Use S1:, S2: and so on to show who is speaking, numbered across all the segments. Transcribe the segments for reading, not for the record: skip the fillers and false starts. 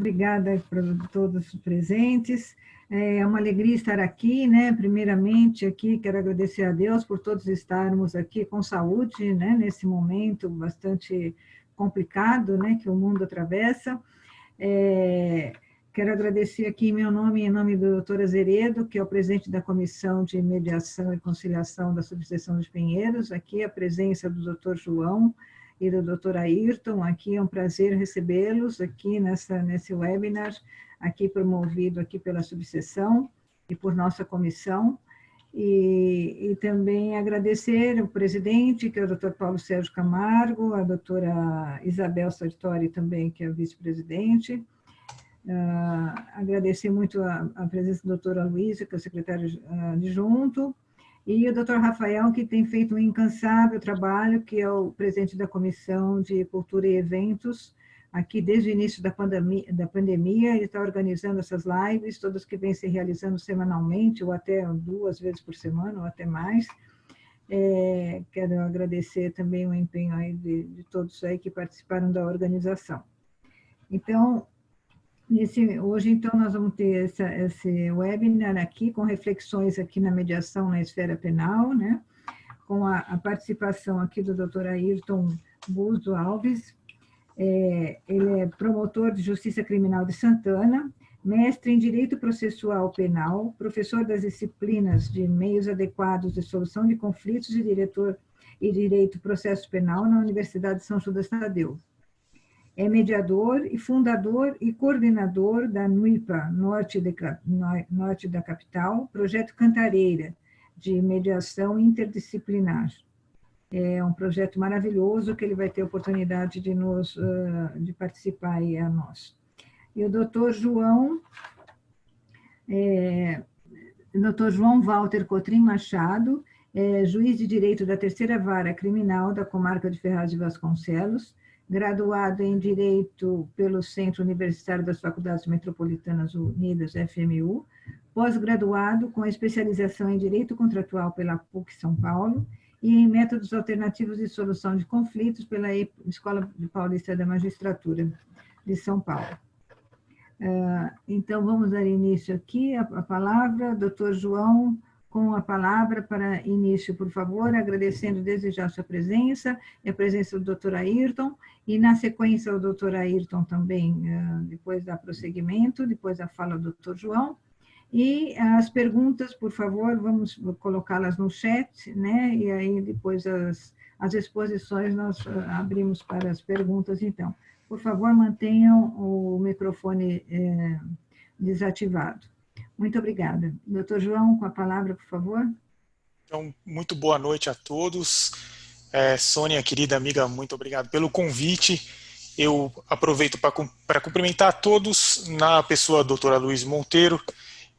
S1: obrigada para todos os presentes. É uma alegria estar aqui, né? Primeiramente, aqui quero agradecer a Deus por todos estarmos aqui com saúde, né? Nesse momento bastante complicado, né? Que o mundo atravessa. Quero agradecer aqui em nome do doutor Azeredo, que é o presidente da Comissão de Mediação e Conciliação da Subseção de Pinheiros, aqui a presença do doutor João e do doutor Ayrton. Aqui é um prazer recebê-los aqui nesse webinar, aqui promovido aqui pela subseção e por nossa comissão. E também agradecer o presidente, que é o doutor Paulo Sérgio Camargo, a doutora Isabel Sartori também, que é a vice-presidente. Agradecer muito a presença da doutora Luísa, que é o secretário adjunto, e o doutor Rafael, que tem feito um incansável trabalho, que é o presidente da Comissão de Cultura e Eventos, aqui desde o início da pandemia, ele está organizando essas lives, todas que vêm se realizando semanalmente, ou até 2 vezes por semana, ou até mais. Quero agradecer também o empenho aí de todos aí que participaram da organização. Então, hoje, então, nós vamos ter esse webinar aqui, com reflexões aqui na mediação na esfera penal, né? Com a participação aqui do doutor Ayrton Buzo Alves. Ele é promotor de Justiça Criminal de Santana, mestre em Direito Processual Penal, professor das disciplinas de Meios Adequados de Solução de Conflitos e Direito Processo Penal na Universidade de São Judas Tadeu. É mediador e fundador e coordenador da NUIPA, norte da capital, projeto Cantareira, de mediação interdisciplinar. É um projeto maravilhoso que ele vai ter oportunidade de participar aí a nós. E o doutor João Walter Cotrim Machado, juiz de Direito da Terceira Vara Criminal da Comarca de Ferraz de Vasconcelos, graduado em Direito pelo Centro Universitário das Faculdades Metropolitanas Unidas, FMU, pós-graduado com especialização em Direito Contratual pela PUC São Paulo e em Métodos Alternativos de Solução de Conflitos pela Escola Paulista da Magistratura de São Paulo. Então, vamos dar início aqui a palavra, doutor João, com a palavra para início, por favor, agradecendo desde já a sua presença, e a presença do doutor Ayrton, e na sequência o doutor Ayrton também, depois dá prosseguimento, depois a fala do doutor João, e as perguntas, por favor, vamos colocá-las no chat, né, e aí depois as exposições nós abrimos para as perguntas, então. Por favor, mantenham o microfone desativado. Muito obrigada. Doutor João, com a palavra, por favor.
S2: Então, muito boa noite a todos. Sônia, querida amiga, muito obrigado pelo convite. Eu aproveito para cumprimentar a todos, na pessoa da doutora Luiz Monteiro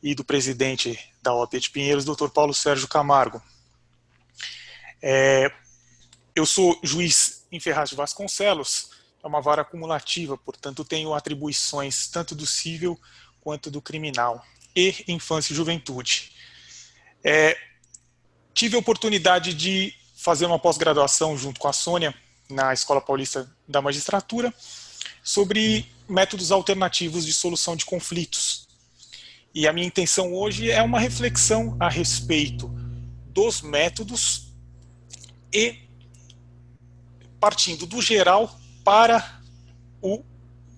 S2: e do presidente da OAB de Pinheiros, doutor Paulo Sérgio Camargo. Eu sou juiz em Ferraz de Vasconcelos, é uma vara acumulativa, portanto tenho atribuições tanto do civil quanto do criminal e infância e juventude. Tive a oportunidade de fazer uma pós-graduação junto com a Sônia na Escola Paulista da Magistratura sobre métodos alternativos de solução de conflitos. E a minha intenção hoje é uma reflexão a respeito dos métodos e partindo do geral para o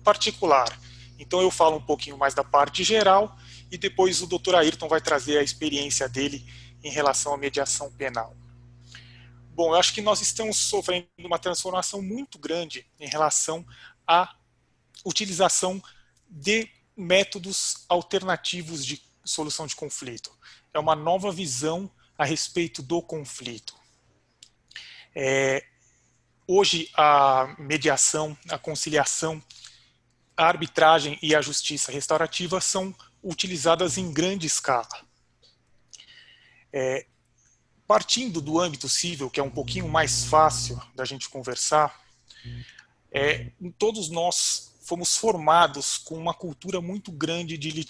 S2: particular. Então eu falo um pouquinho mais da parte geral e depois o doutor Ayrton vai trazer a experiência dele em relação à mediação penal. Bom, eu acho que nós estamos sofrendo uma transformação muito grande em relação à utilização de métodos alternativos de solução de conflito. É uma nova visão a respeito do conflito. Hoje a mediação, a conciliação, a arbitragem e a justiça restaurativa são utilizadas em grande escala. Partindo do âmbito civil, que é um pouquinho mais fácil da gente conversar, todos nós fomos formados com uma cultura muito grande de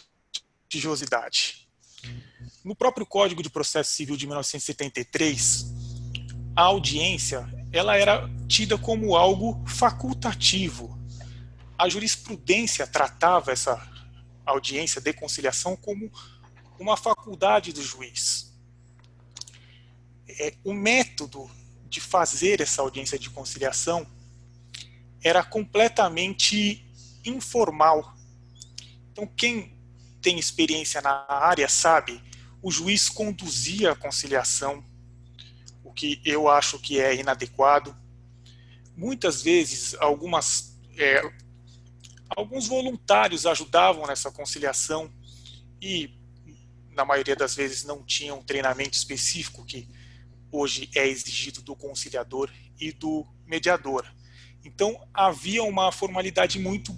S2: litigiosidade. No próprio Código de Processo Civil de 1973, a audiência ela era tida como algo facultativo. a jurisprudência tratava essa audiência de conciliação como uma faculdade do juiz. O método de fazer essa audiência de conciliação era completamente informal. Então, quem tem experiência na área sabe, o juiz conduzia a conciliação, o que eu acho que é inadequado. Muitas vezes, alguns voluntários ajudavam nessa conciliação e, na maioria das vezes, não tinham um treinamento específico que hoje é exigido do conciliador e do mediador. Então, havia uma formalidade muito,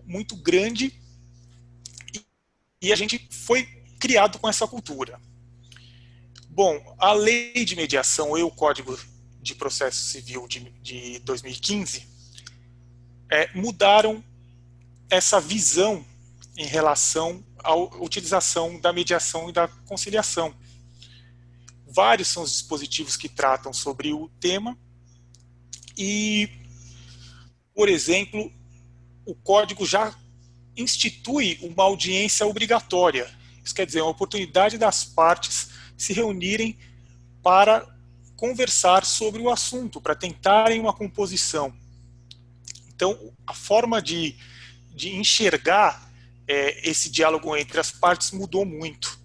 S2: muito grande e a gente foi criado com essa cultura. Bom, a lei de mediação e o Código de Processo Civil de 2015 mudaram essa visão em relação à utilização da mediação e da conciliação. Vários são os dispositivos que tratam sobre o tema e, por exemplo, o Código já institui uma audiência obrigatória. Isso quer dizer, uma oportunidade das partes se reunirem para conversar sobre o assunto, para tentarem uma composição. Então, a forma de enxergar esse diálogo entre as partes mudou muito.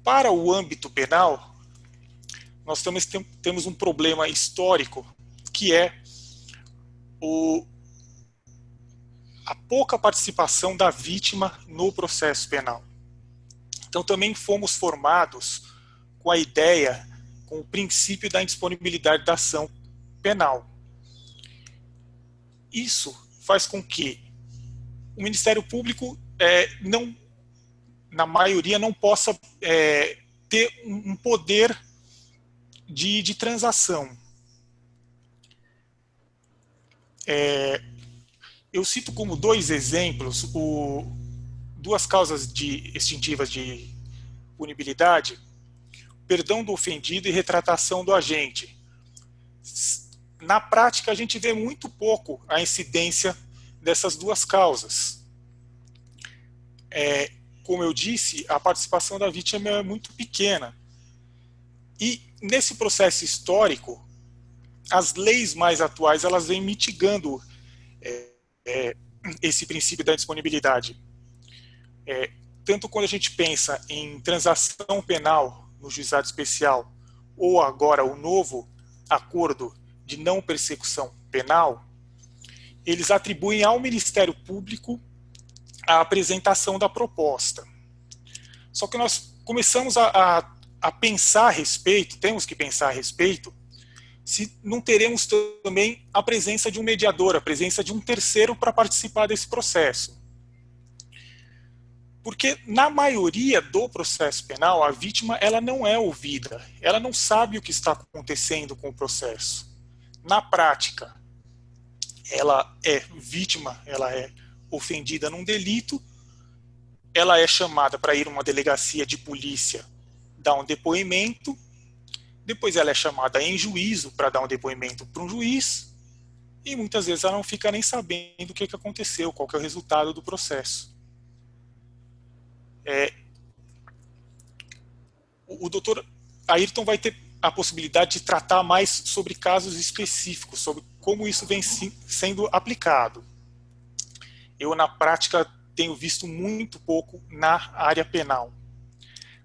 S2: Para o âmbito penal, nós temos um problema histórico, que é a pouca participação da vítima no processo penal. Então, também fomos formados com a ideia, com o princípio da indisponibilidade da ação penal. Isso faz com que o Ministério Público, na maioria, não possa ter um poder de transação. Eu cito como 2 exemplos duas causas extintivas de punibilidade: perdão do ofendido e retratação do agente. Na prática, a gente vê muito pouco a incidência dessas 2 causas. Como eu disse, a participação da vítima é muito pequena. E nesse processo histórico, as leis mais atuais elas vêm mitigando esse princípio da disponibilidade. Tanto quando a gente pensa em transação penal no juizado especial, ou agora o novo acordo de não persecução penal, eles atribuem ao Ministério Público a apresentação da proposta. Só que nós começamos a pensar a respeito, temos que pensar a respeito, se não teremos também a presença de um mediador, a presença de um terceiro para participar desse processo. Porque na maioria do processo penal, a vítima ela não é ouvida, ela não sabe o que está acontecendo com o processo. Na prática, ela é vítima, ela é ofendida num delito, ela é chamada para ir a uma delegacia de polícia, dar um depoimento, depois ela é chamada em juízo para dar um depoimento para um juiz, e muitas vezes ela não fica nem sabendo o que aconteceu, qual que é o resultado do processo. O doutor Ayrton vai ter a possibilidade de tratar mais sobre casos específicos, sobre como isso vem sendo aplicado. Eu, na prática, tenho visto muito pouco na área penal.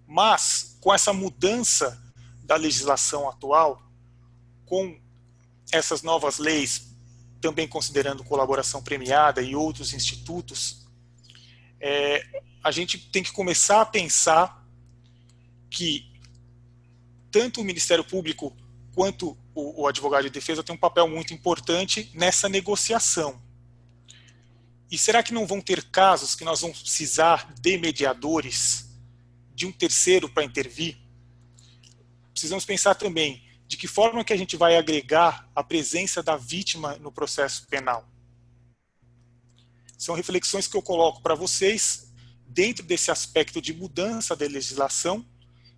S2: Mas, com essa mudança da legislação atual, com essas novas leis, também considerando colaboração premiada e outros institutos, a gente tem que começar a pensar que tanto o Ministério Público quanto o advogado de defesa tem um papel muito importante nessa negociação. E será que não vão ter casos que nós vamos precisar de mediadores, de um terceiro para intervir? Precisamos pensar também de que forma que a gente vai agregar a presença da vítima no processo penal. São reflexões que eu coloco para vocês dentro desse aspecto de mudança da legislação,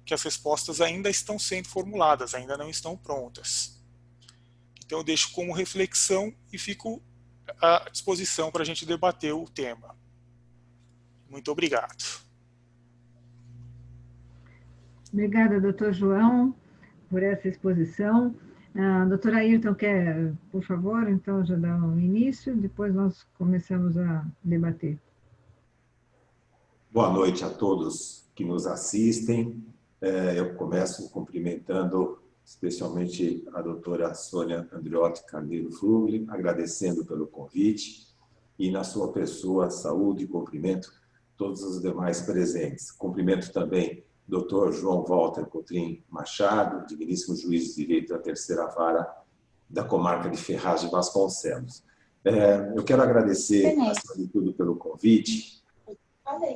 S2: que as respostas ainda estão sendo formuladas, ainda não estão prontas. Então eu deixo como reflexão e fico à disposição para a gente debater o tema. Muito obrigado.
S1: Obrigada, doutor João, por essa exposição. Doutora Ayrton quer, por favor, então já dar um início, depois nós começamos a debater.
S3: Boa noite a todos que nos assistem. Eu começo cumprimentando especialmente a doutora Sônia Andriotti Carneiro Flugli, agradecendo pelo convite e, na sua pessoa, saúde e cumprimento todos os demais presentes. Cumprimento também o Dr. João Walter Cotrim Machado, digníssimo juiz de direito da terceira vara da comarca de Ferraz de Vasconcelos. Eu quero agradecer, acima de tudo, pelo convite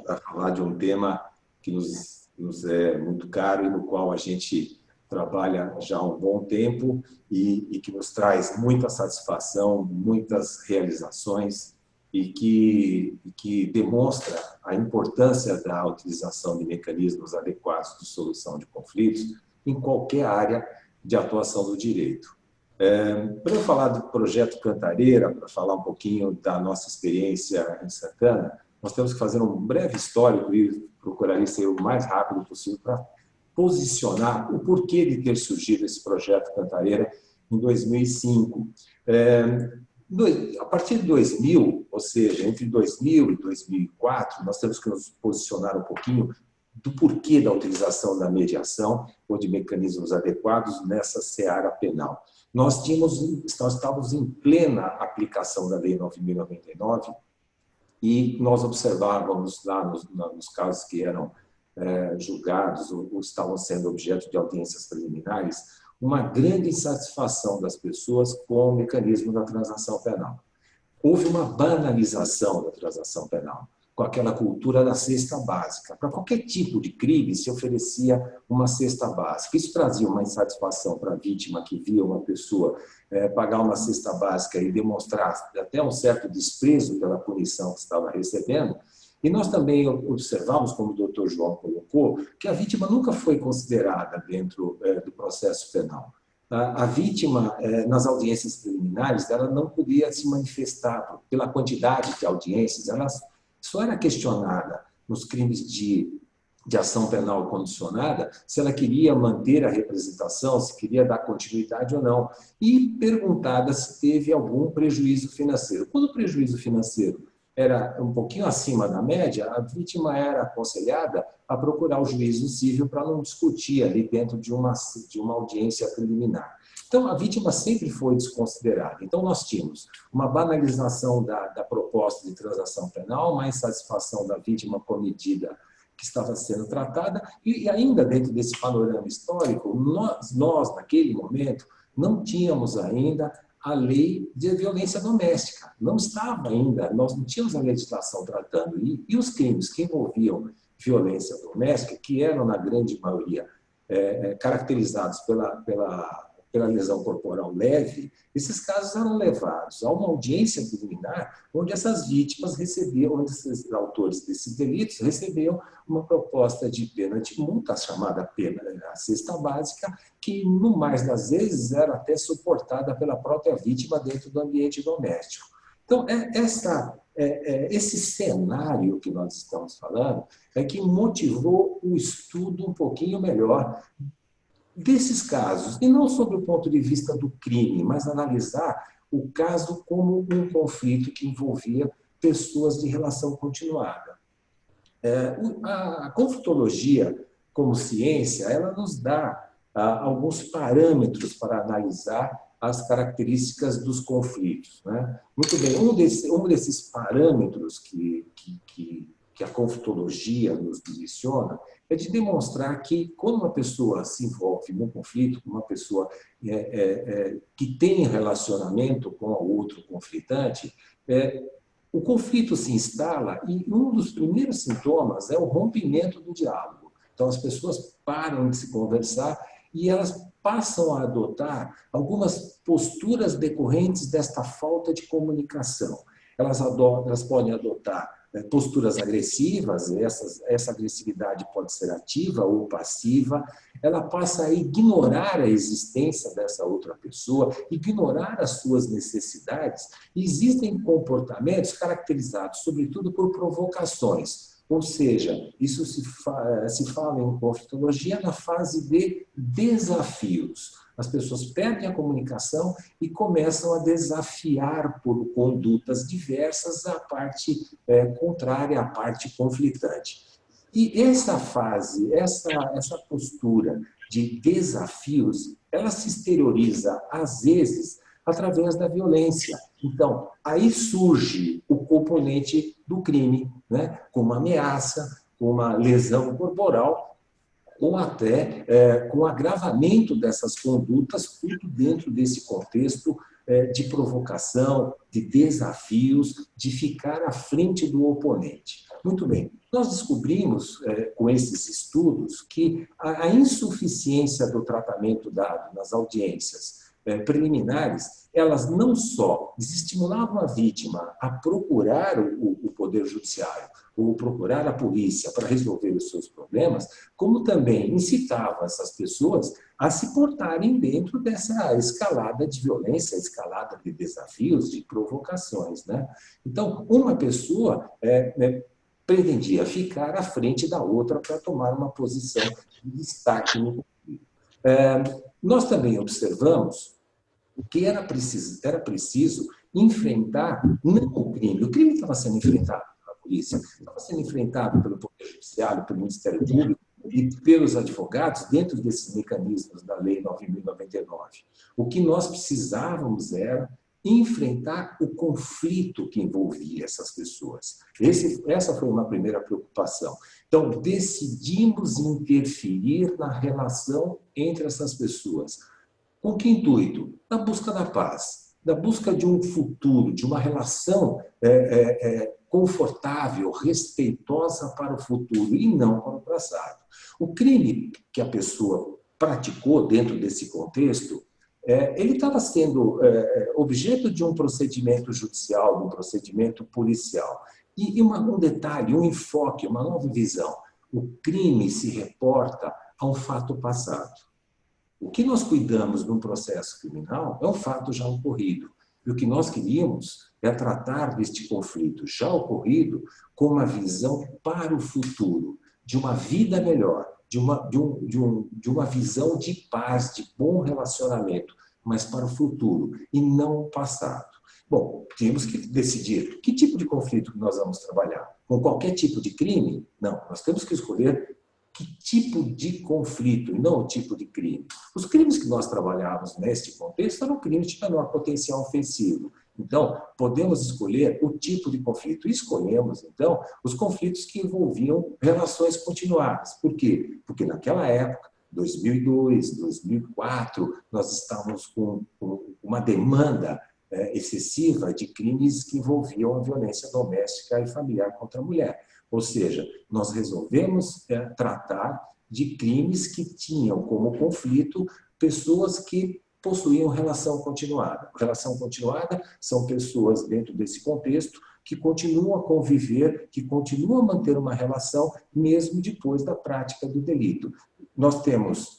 S3: para falar de um tema que nos é muito caro e no qual a gente trabalha já há um bom tempo e que nos traz muita satisfação, muitas realizações e que demonstra a importância da utilização de mecanismos adequados de solução de conflitos em qualquer área de atuação do direito. Para eu falar do projeto Cantareira, para falar um pouquinho da nossa experiência em Santana, nós temos que fazer um breve histórico e procurarei ser o mais rápido possível para posicionar o porquê de ter surgido esse projeto Cantareira em 2005. A partir de 2000, ou seja, entre 2000 e 2004, nós temos que nos posicionar um pouquinho do porquê da utilização da mediação ou de mecanismos adequados nessa seara penal. Nós estávamos em plena aplicação da Lei 9.099 e nós observávamos lá nos casos que eram julgados ou estavam sendo objeto de audiências preliminares uma grande insatisfação das pessoas com o mecanismo da transação penal. Houve uma banalização da transação penal, com aquela cultura da cesta básica. Para qualquer tipo de crime se oferecia uma cesta básica. Isso trazia uma insatisfação para a vítima que via uma pessoa pagar uma cesta básica e demonstrar até um certo desprezo pela punição que estava recebendo. E nós também observamos, como o doutor João colocou, que a vítima nunca foi considerada dentro do processo penal. A vítima, nas audiências preliminares, ela não podia se manifestar pela quantidade de audiências, ela só era questionada nos crimes de ação penal condicionada se ela queria manter a representação, se queria dar continuidade ou não, e perguntada se teve algum prejuízo financeiro. Quando o prejuízo financeiro era um pouquinho acima da média, a vítima era aconselhada a procurar o juízo civil para não discutir ali dentro de uma audiência preliminar. Então, a vítima sempre foi desconsiderada. Então, nós tínhamos uma banalização da proposta de transação penal, uma insatisfação da vítima com a medida que estava sendo tratada, e ainda dentro desse panorama histórico, nós naquele momento, não tínhamos ainda a lei de violência doméstica. Não estava ainda, nós não tínhamos a legislação tratando. E os crimes que envolviam violência doméstica, que eram, na grande maioria, caracterizados pela lesão corporal leve, esses casos eram levados a uma audiência preliminar onde essas vítimas recebiam, onde esses autores desses delitos recebiam uma proposta de pena de multa, chamada pena a cesta básica, que, no mais das vezes, era até suportada pela própria vítima dentro do ambiente doméstico. Então, esse cenário que nós estamos falando é que motivou o estudo um pouquinho melhor desses casos, e não sob o ponto de vista do crime, mas analisar o caso como um conflito que envolvia pessoas de relação continuada. A conflitologia, como ciência, ela nos dá alguns parâmetros para analisar as características dos conflitos, né? Muito bem, um desses parâmetros que a conflitologia nos direciona é de demonstrar que, quando uma pessoa se envolve num conflito, uma pessoa que tem relacionamento com o outro conflitante, o conflito se instala e um dos primeiros sintomas é o rompimento do diálogo. Então, as pessoas param de se conversar e elas passam a adotar algumas posturas decorrentes desta falta de comunicação. Elas podem adotar posturas agressivas, essa agressividade pode ser ativa ou passiva, ela passa a ignorar a existência dessa outra pessoa, ignorar as suas necessidades. E existem comportamentos caracterizados, sobretudo, por provocações. Ou seja, isso se fala em conflitologia na fase de desafios. As pessoas perdem a comunicação e começam a desafiar por condutas diversas a parte contrária, a parte conflitante. E essa fase, essa postura de desafios, ela se exterioriza, às vezes, através da violência. Então, aí surge o componente do crime, né? Com uma ameaça, com uma lesão corporal, ou até com agravamento dessas condutas, tudo dentro desse contexto de provocação, de desafios, de ficar à frente do oponente. Muito bem, nós descobrimos com esses estudos que a insuficiência do tratamento dado nas audiências preliminares, elas não só desestimulavam a vítima a procurar o Poder Judiciário ou procurar a polícia para resolver os seus problemas, como também incitavam essas pessoas a se portarem dentro dessa escalada de violência, escalada de desafios, de provocações, né? Então, uma pessoa pretendia ficar à frente da outra para tomar uma posição de destaque no conflito. Nós também observamos que era preciso enfrentar não o crime estava sendo enfrentado pela polícia, estava sendo enfrentado pelo Poder Judiciário, pelo Ministério Público e pelos advogados dentro desses mecanismos da Lei 9.099. O que nós precisávamos era enfrentar o conflito que envolvia essas pessoas. Essa foi uma primeira preocupação. Então, decidimos interferir na relação entre essas pessoas. Com que intuito? Na busca da paz, da busca de um futuro, de uma relação confortável, respeitosa para o futuro e não para o passado. O crime que a pessoa praticou dentro desse contexto, ele estava sendo objeto de um procedimento judicial, de um procedimento policial. E um detalhe, um enfoque, uma nova visão. O crime se reporta a um fato passado. O que nós cuidamos num processo criminal é um fato já ocorrido. E o que nós queríamos é tratar deste conflito já ocorrido com uma visão para o futuro, de uma vida melhor, de uma visão de paz, de bom relacionamento, mas para o futuro e não o passado. Bom, temos que decidir que tipo de conflito nós vamos trabalhar. Com qualquer tipo de crime? Não, nós temos que escolher que tipo de conflito, e não o tipo de crime. Os crimes que nós trabalhávamos neste contexto eram crimes de menor potencial ofensivo. Então, podemos escolher o tipo de conflito. E escolhemos, então, os conflitos que envolviam relações continuadas. Por quê? Porque naquela época, 2002, 2004, nós estávamos com uma demanda excessiva de crimes que envolviam a violência doméstica e familiar contra a mulher. Ou seja, nós resolvemos tratar de crimes que tinham como conflito pessoas que possuíam relação continuada. Relação continuada são pessoas dentro desse contexto que continuam a conviver, que continuam a manter uma relação mesmo depois da prática do delito. Nós temos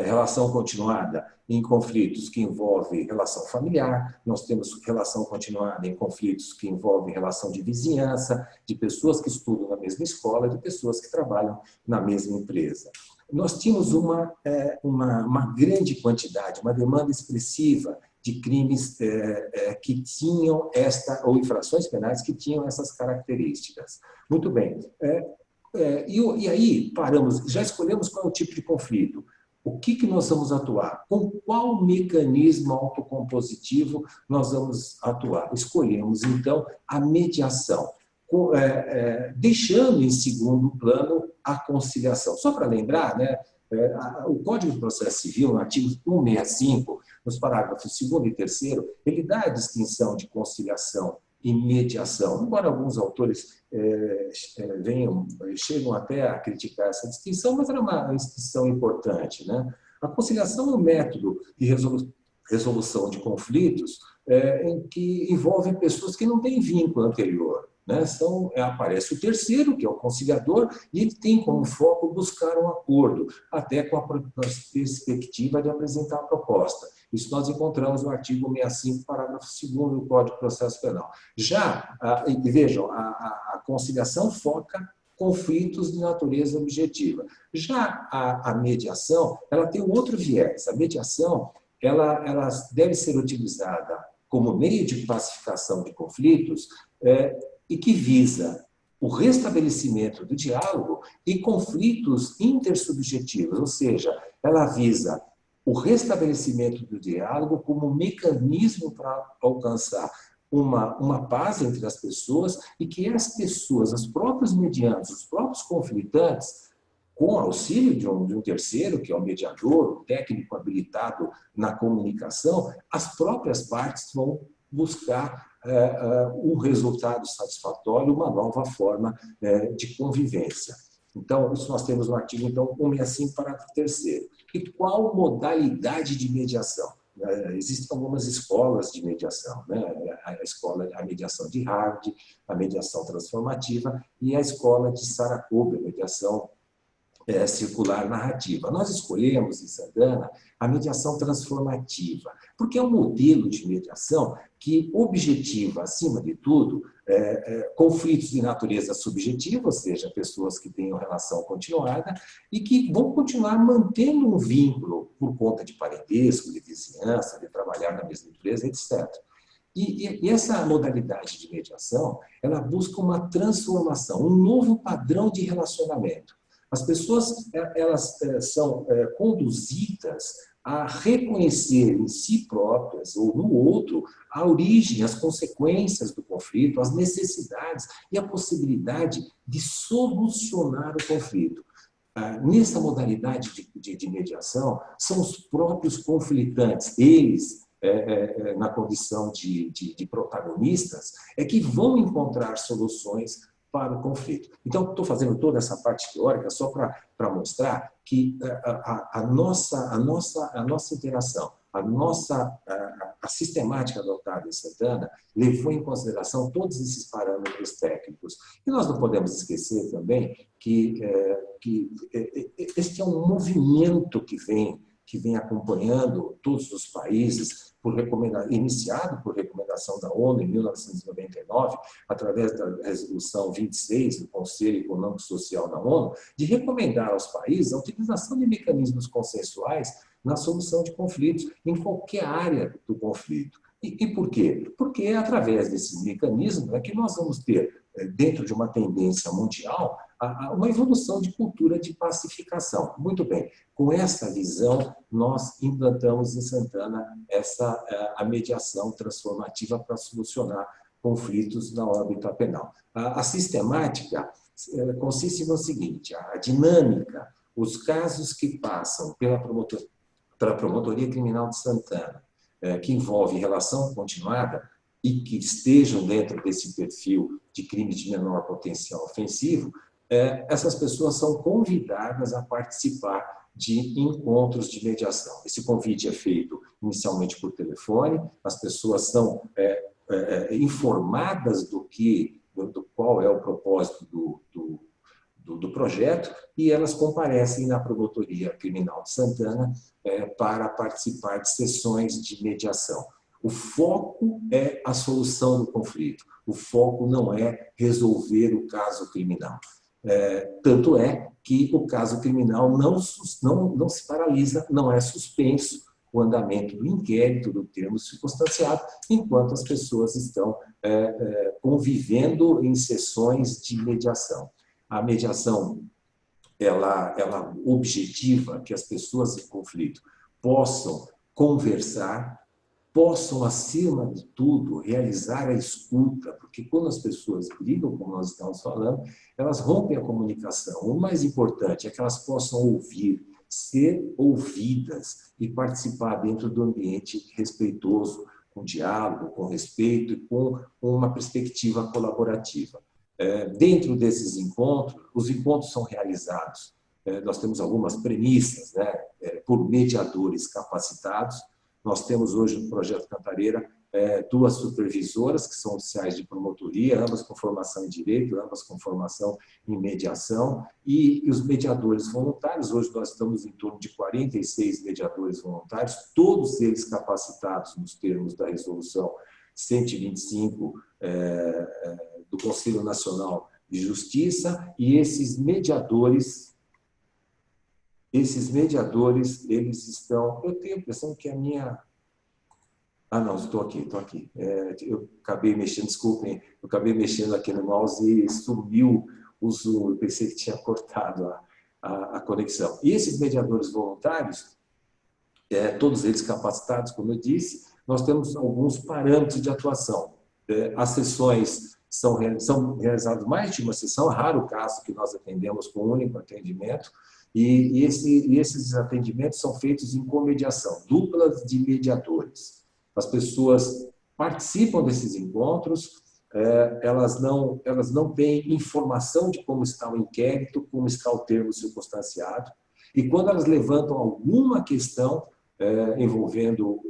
S3: relação continuada em conflitos que envolvem relação familiar, nós temos relação continuada em conflitos que envolvem relação de vizinhança, de pessoas que estudam na mesma escola, de pessoas que trabalham na mesma empresa. Nós tínhamos uma grande quantidade, uma demanda expressiva de crimes que tinham ou infrações penais que tinham essas características. Muito bem. E aí paramos, já escolhemos qual é o tipo de conflito. O que nós vamos atuar? Com qual mecanismo autocompositivo nós vamos atuar? Escolhemos, então, a mediação, deixando em segundo plano a conciliação. Só para lembrar, né, o Código de Processo Civil, no artigo 165, nos parágrafos 2º e 3º, ele dá a distinção de conciliação e mediação. Embora alguns autores chegam até a criticar essa distinção, mas era uma distinção importante, né? A conciliação é um método de resolução de conflitos em que envolvem pessoas que não têm vínculo anterior. né? Aparece o terceiro, que é o conciliador, e ele tem como foco buscar um acordo, até com a perspectiva de apresentar a proposta. Isso nós encontramos no artigo 65, parágrafo 2º do Código de Processo Penal. Já, vejam, a conciliação foca conflitos de natureza objetiva. Já a mediação, ela tem um outro viés. A mediação, ela deve ser utilizada como meio de pacificação de conflitos e que visa o restabelecimento do diálogo e conflitos intersubjetivos, ou seja, ela visa o restabelecimento do diálogo como mecanismo para alcançar uma paz entre as pessoas e que as pessoas, os próprios mediantes, os próprios conflitantes, com auxílio de um terceiro, que é o mediador, o técnico habilitado na comunicação, as próprias partes vão buscar um resultado satisfatório, uma nova forma de convivência. Então, isso nós temos no artigo 165, parágrafo 3º. E qual modalidade de mediação? Existem algumas escolas de mediação, né? A mediação de Harvard, a mediação transformativa e a escola de Saracura, a mediação circular narrativa. Nós escolhemos em Santana a mediação transformativa, porque é um modelo de mediação que objetiva, acima de tudo, conflitos de natureza subjetiva, ou seja, pessoas que tenham relação continuada e que vão continuar mantendo um vínculo por conta de parentesco, de vizinhança, de trabalhar na mesma empresa, etc. E essa modalidade de mediação, ela busca uma transformação, um novo padrão de relacionamento. As pessoas elas são conduzidas a reconhecer em si próprias ou no outro a origem, as consequências do conflito, as necessidades e a possibilidade de solucionar o conflito. Nessa modalidade de mediação, são os próprios conflitantes, eles, na condição de protagonistas, que vão encontrar soluções para o conflito. Então, estou fazendo toda essa parte teórica só para mostrar que a nossa interação, a sistemática adotada em Santana levou em consideração todos esses parâmetros técnicos. E nós não podemos esquecer também que este é um movimento que vem acompanhando todos os países, iniciado por recomendação da ONU em 1999, através da resolução 26 do Conselho Econômico e Social da ONU, de recomendar aos países a utilização de mecanismos consensuais na solução de conflitos em qualquer área do conflito. E por quê? Porque é através desses mecanismos que nós vamos ter, dentro de uma tendência mundial, uma evolução de cultura de pacificação. Muito bem, com essa visão, nós implantamos em Santana a mediação transformativa para solucionar conflitos na órbita penal. A sistemática consiste no seguinte: a dinâmica, os casos que passam pela Promotoria Criminal de Santana, que envolve relação continuada e que estejam dentro desse perfil de crime de menor potencial ofensivo, essas pessoas são convidadas a participar de encontros de mediação. Esse convite é feito inicialmente por telefone, as pessoas são informadas do qual é o propósito do projeto e elas comparecem na Promotoria Criminal de Santana para participar de sessões de mediação. O foco é a solução do conflito, o foco não é resolver o caso criminal. Tanto é que o caso criminal não se paralisa, não é suspenso o andamento do inquérito, do termo circunstanciado, enquanto as pessoas estão convivendo em sessões de mediação. A mediação, ela objetiva que as pessoas em conflito possam conversar, possam, acima de tudo, realizar a escuta, porque quando as pessoas brigam, como nós estamos falando, elas rompem a comunicação. O mais importante é que elas possam ouvir, ser ouvidas e participar dentro do ambiente respeitoso, com diálogo, com respeito e com uma perspectiva colaborativa. Dentro desses encontros, os encontros são realizados, nós temos algumas premissas, por mediadores capacitados. Nós temos hoje no Projeto Cantareira 2 supervisoras, que são oficiais de promotoria, ambas com formação em direito, ambas com formação em mediação, e os mediadores voluntários. Hoje nós estamos em torno de 46 mediadores voluntários, todos eles capacitados nos termos da resolução 125 do Conselho Nacional de Justiça, e esses mediadores, eles estão... Eu tenho a impressão que a minha... Ah, não, estou aqui. Eu acabei mexendo, desculpem, eu acabei mexendo aqui no mouse e sumiu o Zoom. Eu pensei que tinha cortado a conexão. E esses mediadores voluntários, todos eles capacitados, como eu disse, nós temos alguns parâmetros de atuação. As sessões são realizadas mais de uma sessão, é raro o caso que nós atendemos com um único atendimento, e esses atendimentos são feitos em comediação, duplas de mediadores. As pessoas participam desses encontros, elas não têm informação de como está o inquérito, como está o termo circunstanciado, e quando elas levantam alguma questão envolvendo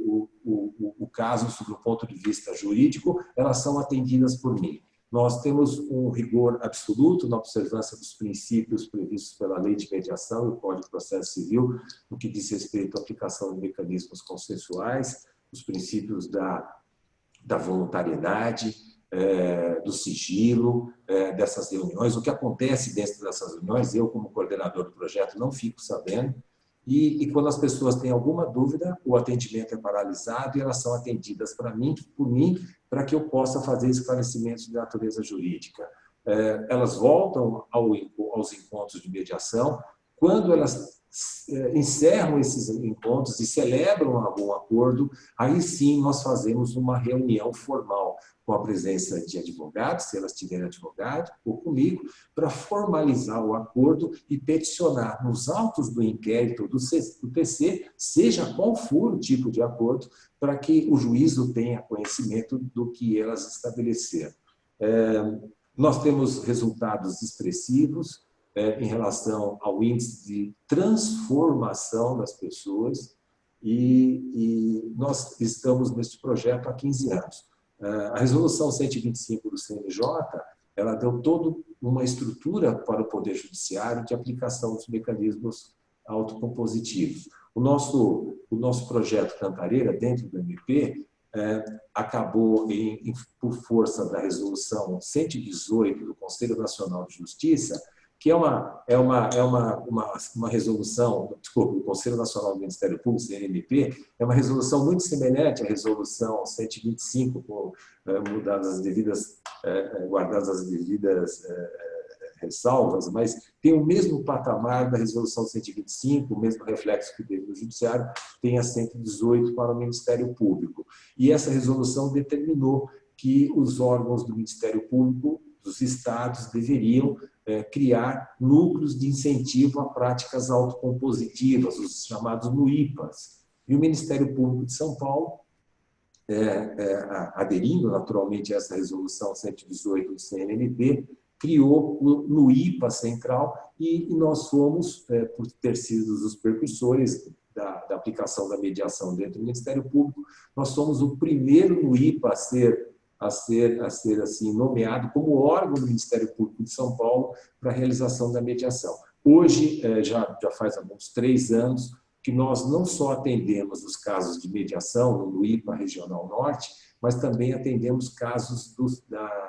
S3: o caso sob o ponto de vista jurídico, elas são atendidas por mim. Nós temos um rigor absoluto na observância dos princípios previstos pela Lei de Mediação e o Código de Processo Civil, no que diz respeito à aplicação de mecanismos consensuais, os princípios da voluntariedade, do sigilo dessas reuniões. O que acontece dentro dessas reuniões, eu, como coordenador do projeto, não fico sabendo. E quando as pessoas têm alguma dúvida, o atendimento é paralisado e elas são atendidas por mim, para que eu possa fazer esclarecimentos de natureza jurídica. Elas voltam aos encontros de mediação. Quando elas encerram esses encontros e celebram algum acordo, aí sim nós fazemos uma reunião formal com a presença de advogados, se elas tiverem advogado, ou comigo, para formalizar o acordo e peticionar nos autos do inquérito do TC, seja qual for o tipo de acordo, para que o juízo tenha conhecimento do que elas estabeleceram. Nós temos resultados expressivos em relação ao índice de transformação das pessoas e nós estamos neste projeto há 15 anos. A resolução 125 do CNJ, ela deu toda uma estrutura para o Poder Judiciário de aplicação dos mecanismos autocompositivos. O nosso projeto Cantareira, dentro do MP, acabou, por força da resolução 118 do Conselho Nacional de Justiça, que é uma resolução, desculpa, o Conselho Nacional do Ministério Público, CNMP, é uma resolução muito semelhante à resolução 125, guardadas as devidas ressalvas, mas tem o mesmo patamar da resolução 125, o mesmo reflexo que teve no Judiciário, tem a 118 para o Ministério Público. E essa resolução determinou que os órgãos do Ministério Público, dos estados, deveriam criar núcleos de incentivo a práticas autocompositivas, os chamados NUIPAs. E o Ministério Público de São Paulo, aderindo naturalmente a essa resolução 118 do CNMP, criou o NUIPA Central e nós fomos, por ter sido os precursores da aplicação da mediação dentro do Ministério Público, nós somos o primeiro NUIPA a ser assim, nomeado como órgão do Ministério Público de São Paulo para a realização da mediação. Hoje, já faz alguns 3 anos, que nós não só atendemos os casos de mediação no IPA Regional Norte, mas também atendemos casos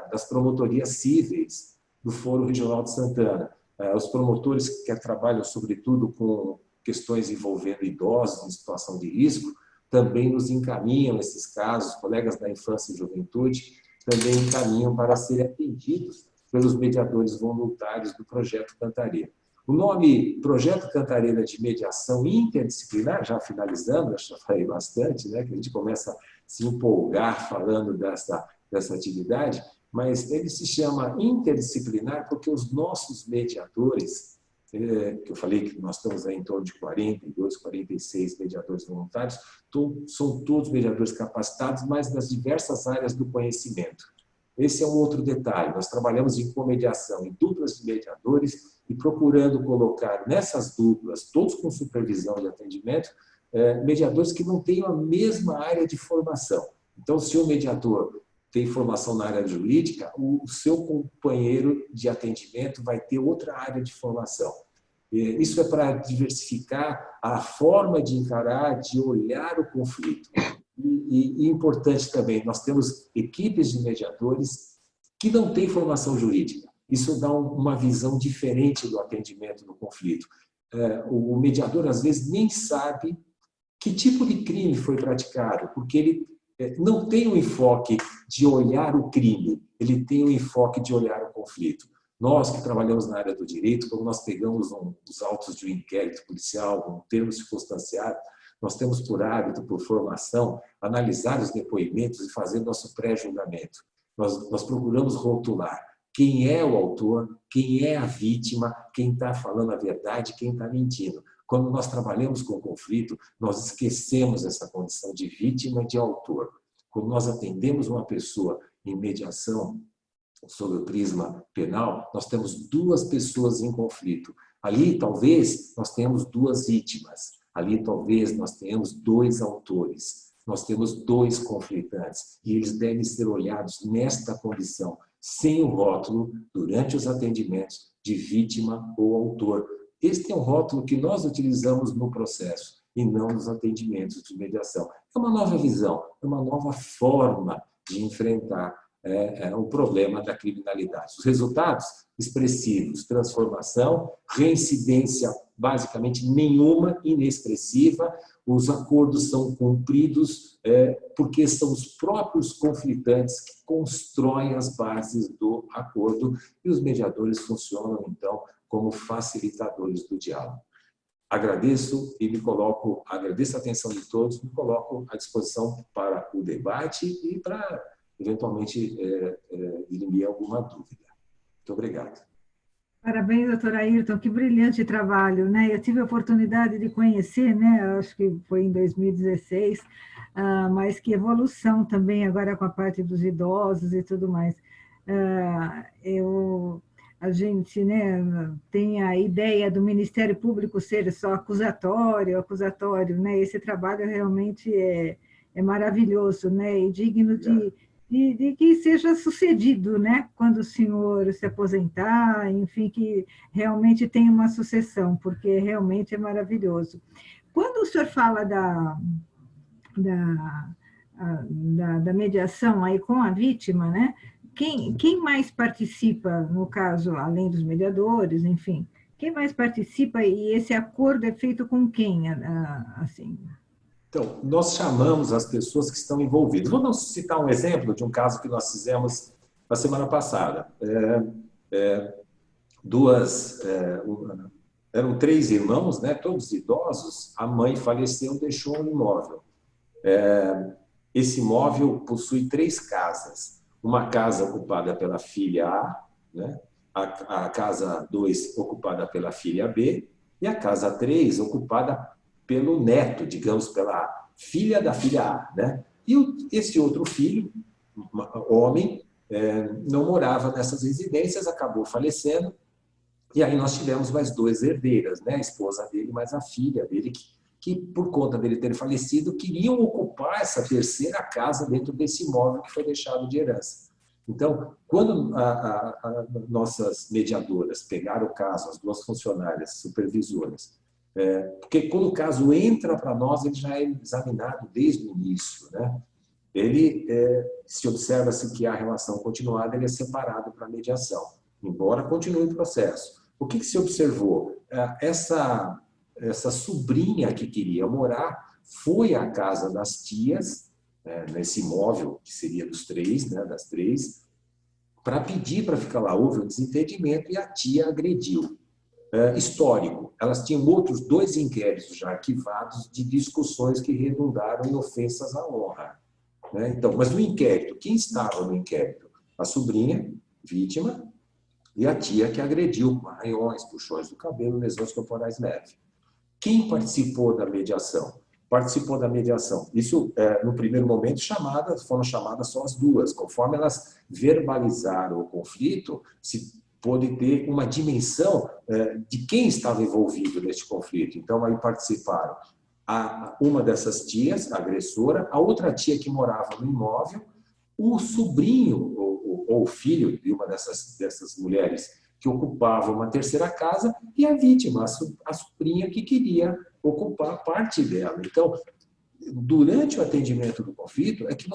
S3: das promotorias cíveis do Foro Regional de Santana. Os promotores que trabalham, sobretudo, com questões envolvendo idosos em situação de risco, também nos encaminham esses casos, colegas da infância e juventude também encaminham para serem atendidos pelos mediadores voluntários do Projeto Cantareira. O nome Projeto Cantareira de Mediação Interdisciplinar, já finalizando, já falei bastante, né, que a gente começa a se empolgar falando dessa atividade, mas ele se chama interdisciplinar porque os nossos mediadores, que eu falei que nós estamos aí em torno de 42, 46 mediadores voluntários, são todos mediadores capacitados, mas das diversas áreas do conhecimento. Esse é um outro detalhe. Nós trabalhamos em comediação, em duplas de mediadores e procurando colocar nessas duplas, todos com supervisão de atendimento, mediadores que não tenham a mesma área de formação. Então, se o mediador tem formação na área jurídica, o seu companheiro de atendimento vai ter outra área de formação. Isso é para diversificar a forma de encarar, de olhar o conflito. E importante também, nós temos equipes de mediadores que não têm formação jurídica. Isso dá uma visão diferente do atendimento do conflito. O mediador, às vezes, nem sabe que tipo de crime foi praticado, porque ele não tem o enfoque de olhar o crime, ele tem o enfoque de olhar o conflito. Nós que trabalhamos na área do direito, quando nós pegamos os autos de um inquérito policial, um termo circunstanciado, nós temos por hábito, por formação, analisar os depoimentos e fazer nosso pré-julgamento. Nós procuramos rotular quem é o autor, quem é a vítima, quem está falando a verdade, quem está mentindo. Quando nós trabalhamos com o conflito, nós esquecemos essa condição de vítima e de autor. Quando nós atendemos uma pessoa em mediação sob o prisma penal, nós temos duas pessoas em conflito. Ali, talvez, nós tenhamos duas vítimas. Ali, talvez, nós tenhamos dois autores. Nós temos dois conflitantes. E eles devem ser olhados nesta condição, sem o rótulo, durante os atendimentos, de vítima ou autor. Este é um rótulo que nós utilizamos no processo e não nos atendimentos de mediação. É uma nova visão, é uma nova forma de enfrentar o problema da criminalidade. Os resultados expressivos, transformação, reincidência basicamente nenhuma, inexpressiva, os acordos são cumpridos porque são os próprios conflitantes que constroem as bases do acordo e os mediadores funcionam, então, como facilitadores do diálogo. Agradeço a atenção de todos, me coloco à disposição para o debate e para, eventualmente, dirimir alguma dúvida. Muito obrigado.
S1: Parabéns, doutor Ayrton, que brilhante trabalho, né? Eu tive a oportunidade de conhecer, né? Acho que foi em 2016, mas que evolução também agora com a parte dos idosos e tudo mais. A gente, né, tem a ideia do Ministério Público ser só acusatório, né? Esse trabalho realmente é maravilhoso, né? E digno de que seja sucedido, né? Quando o senhor se aposentar, enfim, que realmente tenha uma sucessão, porque realmente é maravilhoso. Quando o senhor fala da mediação aí com a vítima, né? Quem mais participa, no caso, além dos mediadores, enfim, quem mais participa e esse acordo é feito com quem, assim?
S3: Então, nós chamamos as pessoas que estão envolvidas. Vamos citar um exemplo de um caso que nós fizemos na semana passada. Eram 3 irmãos, né, todos idosos, a mãe faleceu e deixou um imóvel. Esse imóvel possui 3 casas. Uma casa ocupada pela filha A, né? A casa 2 ocupada pela filha B e a casa 3 ocupada pelo neto, digamos, pela filha da filha A. Né? E esse outro filho, homem, não morava nessas residências, acabou falecendo, e aí nós tivemos mais 2 herdeiras, né? A esposa dele mais a filha dele, que por conta dele ter falecido, queriam ocupar essa 3ª casa dentro desse imóvel que foi deixado de herança. Então, quando nossas mediadoras pegaram o caso, as 2 funcionárias supervisoras, porque quando o caso entra para nós, ele já é examinado desde o início, né? Ele, se observa-se que há relação continuada, ele é separado para mediação, embora continue o processo. O que se observou? Essa sobrinha que queria morar foi à casa das tias, nesse imóvel que seria dos 3, né, das 3, para pedir para ficar lá. Houve um desentendimento e a tia agrediu. Histórico, elas tinham outros 2 inquéritos já arquivados de discussões que redundaram em ofensas à honra. Né? Então, mas no inquérito, quem estava no inquérito? A sobrinha, vítima, e a tia que agrediu com arranhões, puxões do cabelo, lesões corporais leves. Quem participou da mediação? Participou da mediação. Isso, no primeiro momento, foram chamadas só as 2. Conforme elas verbalizaram o conflito, se pôde ter uma dimensão de quem estava envolvido neste conflito. Então, aí participaram uma dessas tias, a agressora, a outra tia que morava no imóvel, o sobrinho ou o filho de uma dessas mulheres que ocupava uma terceira casa e a vítima, a sobrinha que queria ocupar parte dela. Então, durante o atendimento do conflito, é que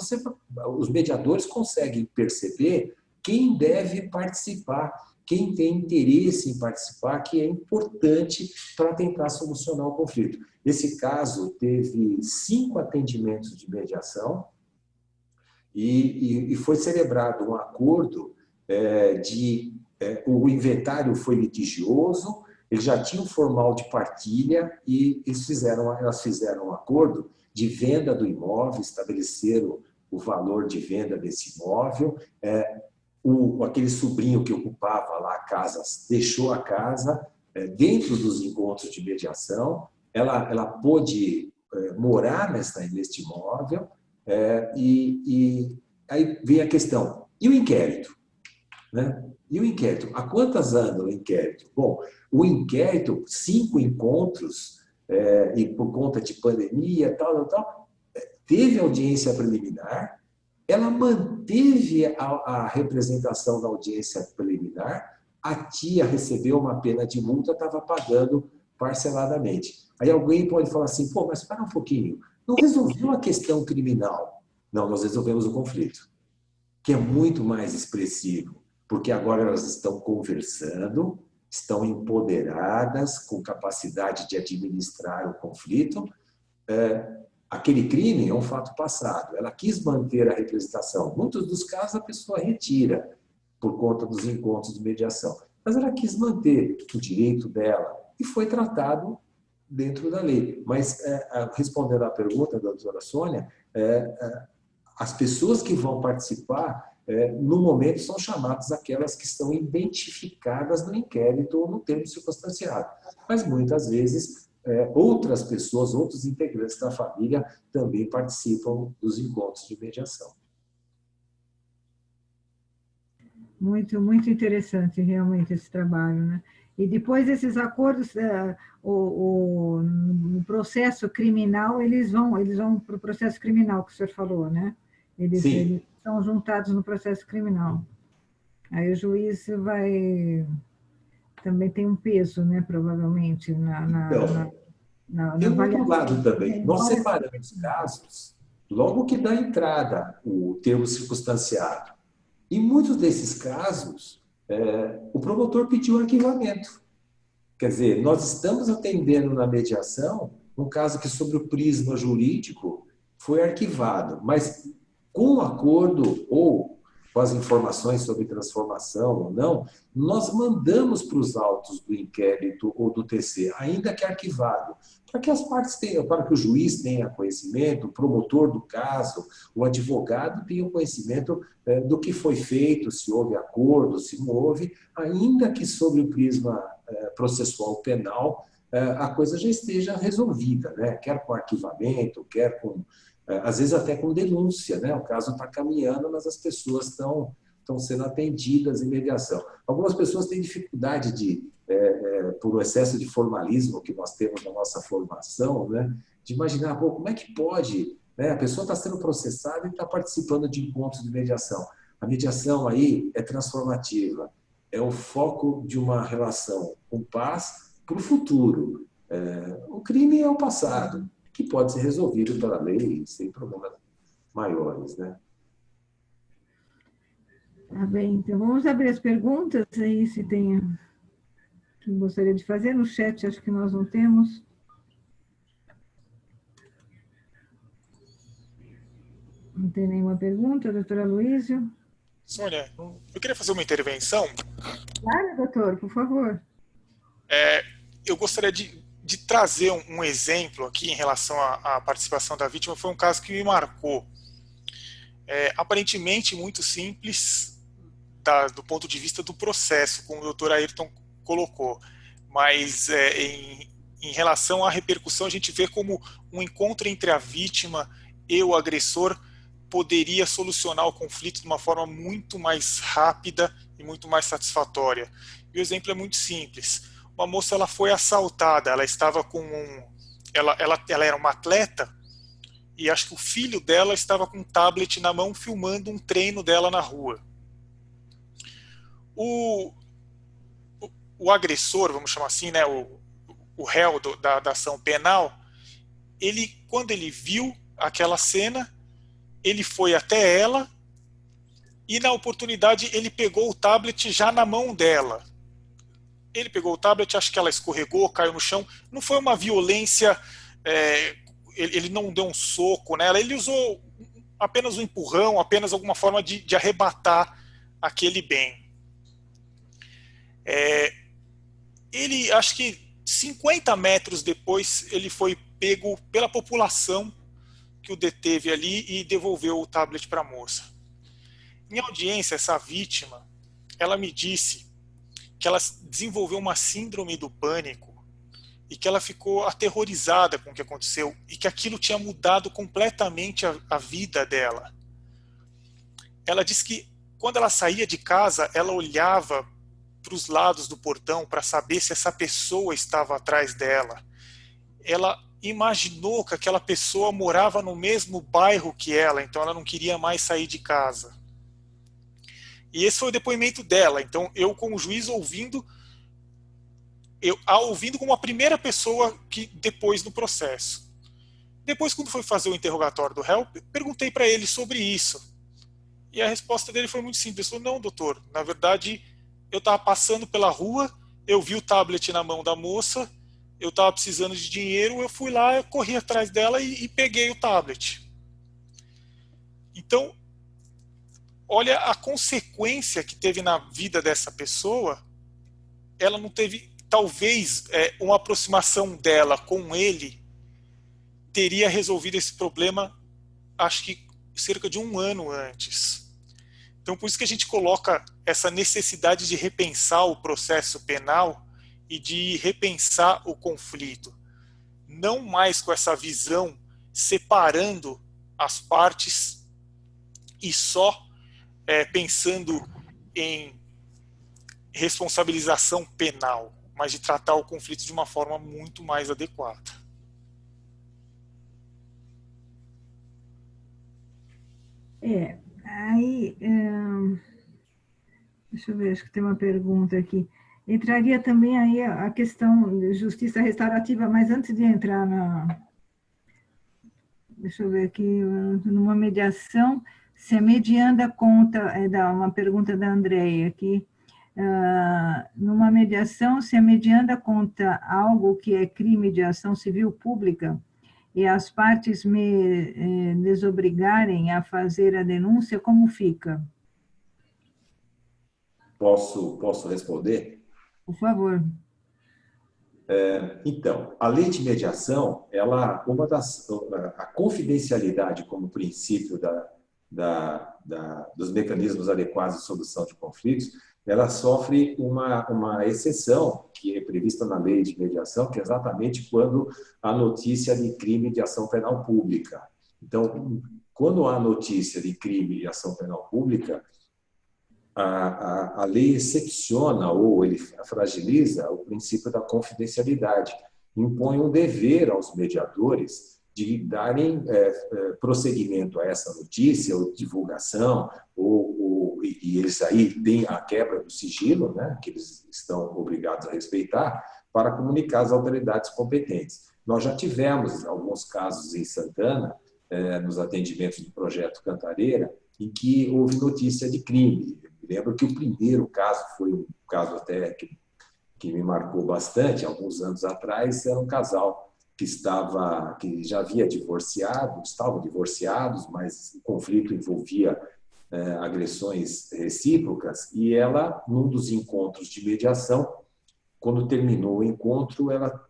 S3: os mediadores conseguem perceber quem deve participar, quem tem interesse em participar, que é importante para tentar solucionar o conflito. Esse caso teve 5 atendimentos de mediação e foi celebrado um acordo o inventário foi litigioso, eles já tinham formal de partilha e elas fizeram um acordo de venda do imóvel, estabeleceram o valor de venda desse imóvel. Aquele sobrinho que ocupava lá a casa deixou a casa dentro dos encontros de mediação. Ela pôde morar neste imóvel e aí vem a questão, e o inquérito? Né? E o inquérito? Há quantas anda o inquérito? Bom, o inquérito, 5 encontros, e por conta de pandemia, tal, teve audiência preliminar, ela manteve a representação da audiência preliminar, a tia recebeu uma pena de multa, estava pagando parceladamente. Aí alguém pode falar assim, pô, mas para um pouquinho, não resolveu a questão criminal. Não, nós resolvemos o conflito, que é muito mais expressivo, porque agora elas estão conversando, estão empoderadas, com capacidade de administrar o conflito. Aquele crime é um fato passado, ela quis manter a representação. Muitos dos casos a pessoa retira por conta dos encontros de mediação, mas ela quis manter o direito dela e foi tratado dentro da lei. Mas, respondendo à pergunta da doutora Sônia, as pessoas que vão participar, no momento, são chamadas aquelas que estão identificadas no inquérito ou no termo circunstanciado. Mas, muitas vezes, outras pessoas, outros integrantes da família também participam dos encontros de mediação.
S1: Muito, muito interessante, realmente, esse trabalho, né? E depois desses acordos, no processo criminal, eles vão para o processo criminal que o senhor falou, né? Eles são juntados no processo criminal. Aí o juiz também tem um peso, né? Provavelmente, na
S3: tem um outro lado também. Nós separamos casos logo que dá entrada o termo circunstanciado. Em muitos desses casos, o promotor pediu arquivamento. Quer dizer, nós estamos atendendo na mediação um caso que, sobre o prisma jurídico, foi arquivado, mas com o acordo ou com as informações sobre transformação ou não, nós mandamos para os autos do inquérito ou do TC, ainda que arquivado, para que as partes tenham, para que o juiz tenha conhecimento, o promotor do caso, o advogado tenha conhecimento do que foi feito, se houve acordo, se não houve, ainda que sobre o prisma processual penal, a coisa já esteja resolvida, né? Quer com arquivamento, quer com, às vezes até com denúncia, né? O caso está caminhando, mas as pessoas estão sendo atendidas em mediação. Algumas pessoas têm dificuldade por excesso de formalismo que nós temos na nossa formação, né? De imaginar, pô, como é que pode, né? A pessoa está sendo processada e está participando de encontros de mediação. A mediação aí é transformativa, é o foco de uma relação com paz para o futuro. O crime é o passado, que pode ser resolvido pela lei sem problemas maiores, né?
S1: Tá bem, então vamos abrir as perguntas aí, se tem quem gostaria de fazer. No chat acho que nós não temos. Não tem nenhuma pergunta, doutora Luísio?
S2: Sônia, eu queria fazer uma intervenção.
S1: Claro, doutor, por favor.
S2: Eu gostaria de trazer um exemplo aqui em relação à participação da vítima. Foi um caso que me marcou. Aparentemente muito simples do ponto de vista do processo, como o doutor Ayrton colocou, mas em relação à repercussão, a gente vê como um encontro entre a vítima e o agressor poderia solucionar o conflito de uma forma muito mais rápida e muito mais satisfatória. E o exemplo é muito simples. Uma moça, ela foi assaltada, ela estava com ela era uma atleta, e acho que o filho dela estava com um tablet na mão filmando um treino dela na rua. O agressor, vamos chamar assim, né, o réu da ação penal, quando ele viu aquela cena, ele foi até ela e, na oportunidade, ele pegou o tablet já na mão dela. Ele pegou o tablet, acho que ela escorregou, caiu no chão. Não foi uma violência, ele não deu um soco nela, ele usou apenas um empurrão, apenas alguma forma de arrebatar aquele bem. Ele, acho que 50 metros depois, ele foi pego pela população que o deteve ali e devolveu o tablet para a moça. Em audiência, essa vítima, ela me disse que ela desenvolveu uma síndrome do pânico e que ela ficou aterrorizada com o que aconteceu e que aquilo tinha mudado completamente a vida dela. Ela disse que quando ela saía de casa, ela olhava para os lados do portão para saber se essa pessoa estava atrás dela. Ela imaginou que aquela pessoa morava no mesmo bairro que ela, então ela não queria mais sair de casa. E esse foi o depoimento dela. Então eu, como juiz, ouvindo como a primeira pessoa que depois no processo. Depois, quando foi fazer o interrogatório do réu, perguntei para ele sobre isso. E a resposta dele foi muito simples. Ele falou: não, doutor, na verdade eu estava passando pela rua, eu vi o tablet na mão da moça, eu estava precisando de dinheiro, eu fui lá, eu corri atrás dela e peguei o tablet. Então, olha a consequência que teve na vida dessa pessoa. Ela não teve, talvez, uma aproximação dela com ele teria resolvido esse problema, acho que cerca de 1 ano antes. Então, por isso que a gente coloca essa necessidade de repensar o processo penal e de repensar o conflito. Não mais com essa visão separando as partes e só pensando em responsabilização penal, mas de tratar o conflito de uma forma muito mais adequada.
S1: Aí, deixa eu ver, acho que tem uma pergunta aqui. Entraria também aí a questão de justiça restaurativa, mas antes de entrar deixa eu ver aqui, numa mediação, se a medianda conta, uma pergunta da Andréia aqui, numa mediação, se a medianda conta algo que é crime de ação civil pública e as partes me desobrigarem a fazer a denúncia, como fica?
S3: Posso responder?
S1: Por favor.
S3: Então, a lei de mediação, a confidencialidade como princípio dos mecanismos adequados de solução de conflitos, ela sofre uma exceção que é prevista na lei de mediação, que é exatamente quando há notícia de crime de ação penal pública. Então, quando há notícia de crime de ação penal pública, a lei excepciona ou ele fragiliza o princípio da confidencialidade, impõe um dever aos mediadores de darem prosseguimento a essa notícia ou divulgação, e eles aí têm a quebra do sigilo, né, que eles estão obrigados a respeitar, para comunicar às autoridades competentes. Nós já tivemos alguns casos em Santana, nos atendimentos do projeto Cantareira, em que houve notícia de crime. Me lembro que o primeiro caso foi um caso até que me marcou bastante, alguns anos atrás, era um casal que já havia estavam divorciados, mas o conflito envolvia agressões recíprocas, e ela, num dos encontros de mediação, quando terminou o encontro, ela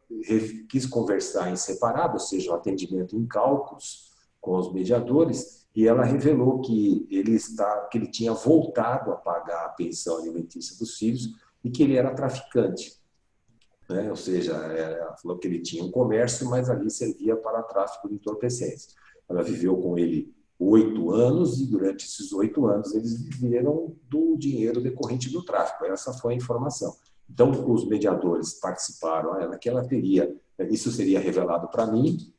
S3: quis conversar em separado, ou seja, o atendimento em cálculos com os mediadores, e ela revelou que ele tinha voltado a pagar a pensão alimentícia dos filhos e que ele era traficante. Né? Ou seja, ela falou que ele tinha um comércio, mas ali servia para tráfico de entorpecentes. Ela viveu com ele 8 anos e durante esses 8 anos eles viveram do dinheiro decorrente do tráfico. Essa foi a informação. Então, os mediadores participaram, que ela teria isso seria revelado para mim,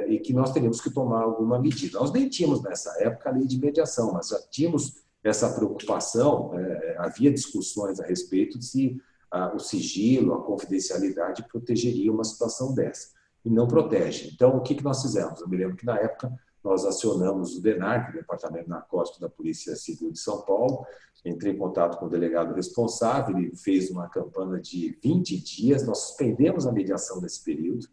S3: e que nós teríamos que tomar alguma medida. Nós nem tínhamos, nessa época, a lei de mediação, mas já tínhamos essa preocupação, havia discussões a respeito de se o sigilo, a confidencialidade protegeria uma situação dessa. E não protege. Então, o que nós fizemos? Eu me lembro que, na época, nós acionamos o DENARC, o Departamento Narcótico da Polícia Civil de São Paulo, entrei em contato com o delegado responsável, ele fez uma campanha de 20 dias, nós suspendemos a mediação nesse período,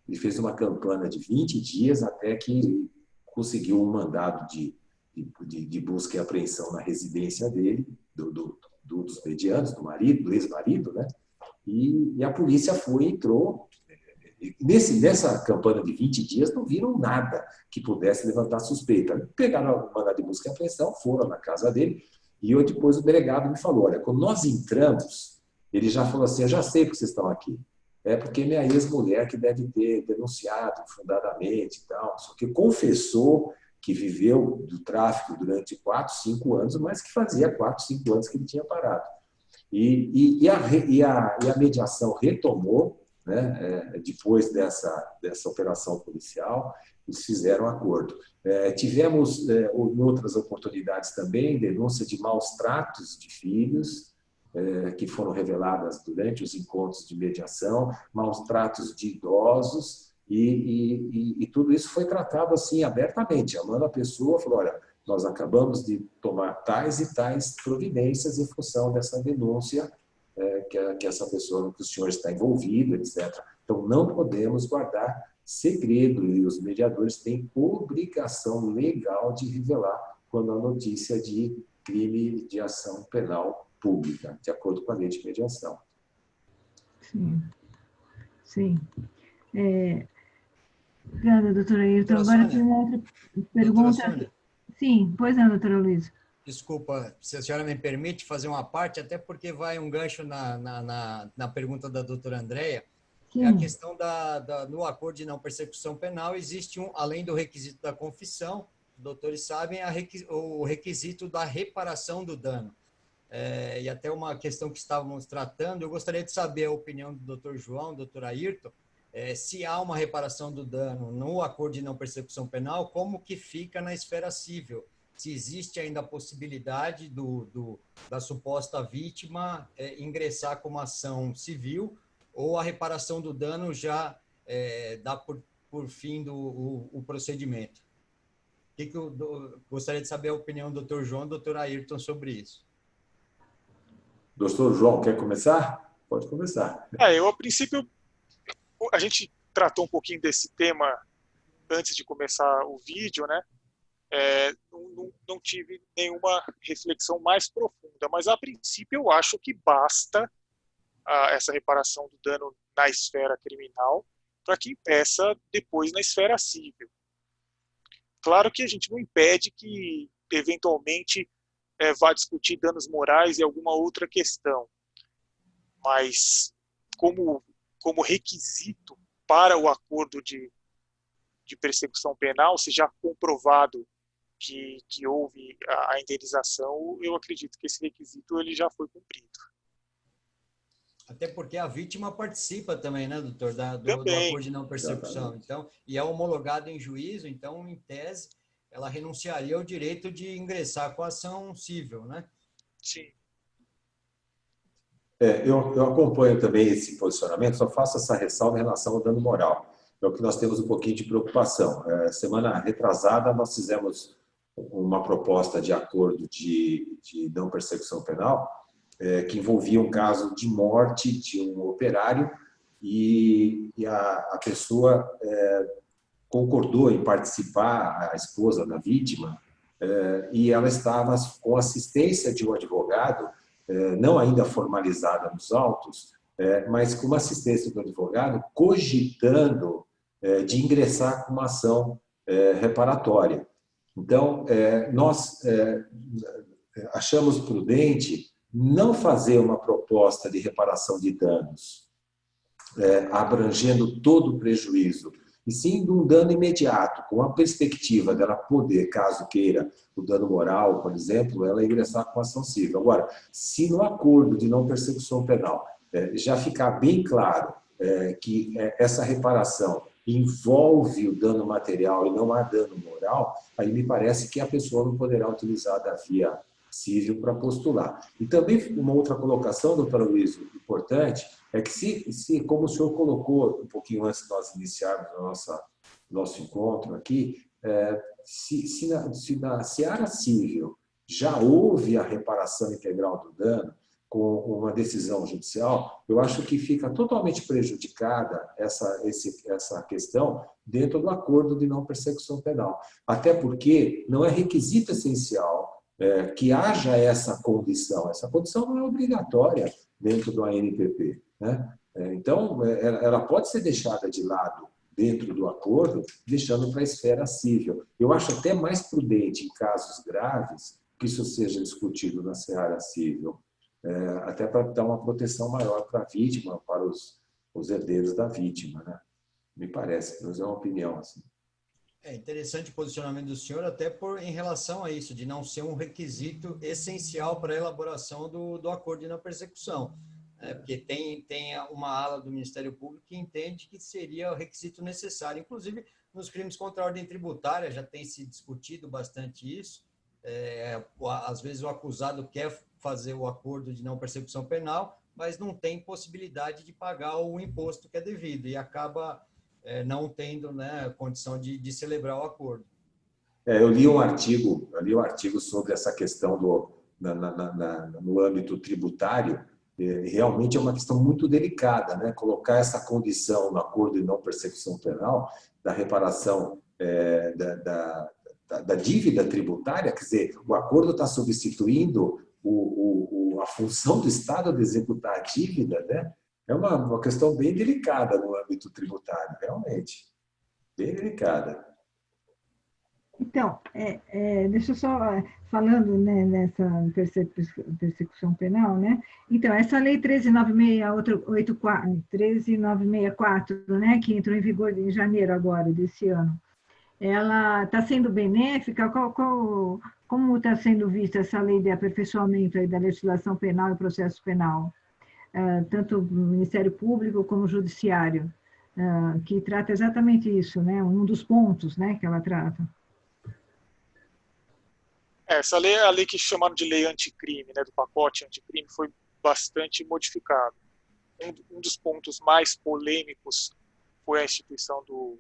S3: ele fez uma campanha de 20 dias até que conseguiu um mandado de busca e apreensão na residência dele, dos medianos, do marido, do ex-marido, né? E a polícia entrou. Nessa campanha de 20 dias, não viram nada que pudesse levantar suspeita. Pegaram o mandado de busca e apreensão, foram na casa dele, e depois o delegado me falou, olha, quando nós entramos, ele já falou assim, eu já sei porque vocês estão aqui. É porque minha ex-mulher que deve ter denunciado fundadamente e tal, só que confessou que viveu do tráfico durante 4, 5 anos, mas que fazia 4, 5 anos que ele tinha parado. E a mediação retomou, né, depois dessa operação policial, eles fizeram acordo. Tivemos, em outras oportunidades também, denúncia de maus tratos de filhos, que foram reveladas durante os encontros de mediação, maus tratos de idosos, e tudo isso foi tratado assim abertamente, chamando a pessoa, falou, olha, nós acabamos de tomar tais e tais providências em função dessa denúncia que essa pessoa, que o senhor está envolvido, etc. Então, não podemos guardar segredo e os mediadores têm obrigação legal de revelar quando há notícia de crime de ação penal pública, de acordo com a lei de mediação.
S1: Sim. Sim. Obrigada, doutora Ayrton. Agora tem uma outra pergunta. Sim, pois não, doutora Luísa.
S4: Desculpa, se a senhora me permite fazer uma parte, até porque vai um gancho na pergunta da doutora Andréia, é a questão no acordo de não persecução penal, existe, além do requisito da confissão, os doutores sabem, o requisito da reparação do dano. E até uma questão que estávamos tratando, eu gostaria de saber a opinião do doutor João, doutor Ayrton, se há uma reparação do dano no acordo de não persecução penal, como que fica na esfera civil? Se existe ainda a possibilidade da suposta vítima ingressar com uma ação civil ou a reparação do dano já dá por fim o procedimento. Eu gostaria de saber a opinião do Dr. João e do Dr. Ayrton sobre isso.
S3: Doutor João, quer começar? Pode começar.
S2: Eu, a princípio, a gente tratou um pouquinho desse tema antes de começar o vídeo, né? Não tive nenhuma reflexão mais profunda, mas a princípio eu acho que basta essa reparação do dano na esfera criminal para que impeça depois na esfera civil. Claro que a gente não impede que eventualmente vá discutir danos morais e alguma outra questão, mas como requisito para o acordo de persecução penal, se já comprovado que houve a indenização, eu acredito que esse requisito ele já foi cumprido.
S4: Até porque a vítima participa também, né, doutor, do acordo de não persecução. Então, e é homologado em juízo, então, em tese, ela renunciaria ao direito de ingressar com a ação civil, né?
S2: Sim.
S3: Eu acompanho também esse posicionamento, só faço essa ressalva em relação ao dano moral. É o que nós temos um pouquinho de preocupação. Semana retrasada, nós fizemos uma proposta de acordo de não persecução penal, que envolvia um caso de morte de um operário e a pessoa concordou em participar, a esposa da vítima, e ela estava com assistência de um advogado, não ainda formalizada nos autos, mas com uma assistência do advogado cogitando de ingressar com uma ação reparatória. Então, nós achamos prudente não fazer uma proposta de reparação de danos, abrangendo todo o prejuízo, e sim de um dano imediato, com a perspectiva dela poder, caso queira, o dano moral, por exemplo, ela ingressar com ação civil. Agora, se no acordo de não persecução penal já ficar bem claro que essa reparação envolve o dano material e não há dano moral, aí me parece que a pessoa não poderá utilizar da via civil para postular. E também uma outra colocação, doutora Luiz, importante, é que se como o senhor colocou um pouquinho antes de nós iniciarmos nosso encontro aqui, se na seara civil já houve a reparação integral do dano, com uma decisão judicial, eu acho que fica totalmente prejudicada essa questão dentro do acordo de não persecução penal. Até porque não é requisito essencial que haja essa condição. Essa condição não é obrigatória dentro do ANPP, né? Então, ela pode ser deixada de lado dentro do acordo, deixando para a esfera civil. Eu acho até mais prudente, em casos graves, que isso seja discutido na seara civil, até para dar uma proteção maior para a vítima, para os herdeiros da vítima, né? Me parece, mas é uma opinião. Assim.
S4: É interessante o posicionamento do senhor, até em relação a isso, de não ser um requisito essencial para a elaboração do acordo de não persecução. Porque tem uma ala do Ministério Público que entende que seria o requisito necessário. Inclusive, nos crimes contra a ordem tributária já tem se discutido bastante isso. Às vezes o acusado quer fazer o acordo de não persecução penal, mas não tem possibilidade de pagar o imposto que é devido e acaba não tendo, né, condição de celebrar o acordo.
S3: Eu li um artigo sobre essa questão no âmbito tributário. Realmente é uma questão muito delicada, né? Colocar essa condição no acordo de não persecução penal da reparação da dívida tributária, quer dizer, o acordo está substituindo a função do Estado de executar a dívida, né? É uma questão bem delicada no âmbito tributário, realmente, bem delicada.
S1: Então, deixa eu só, falando, né, nessa persecução penal, né? Então, essa lei 13.964, né, que entrou em vigor em janeiro agora, desse ano, ela está sendo benéfica? Como está sendo vista essa lei de aperfeiçoamento aí da legislação penal e processo penal? Tanto o Ministério Público como o Judiciário, que trata exatamente isso, né? Um dos pontos, né, que ela trata.
S2: Essa lei é a lei que chamaram de lei anticrime, né, do pacote anticrime, foi bastante modificado. Um dos pontos mais polêmicos foi a instituição do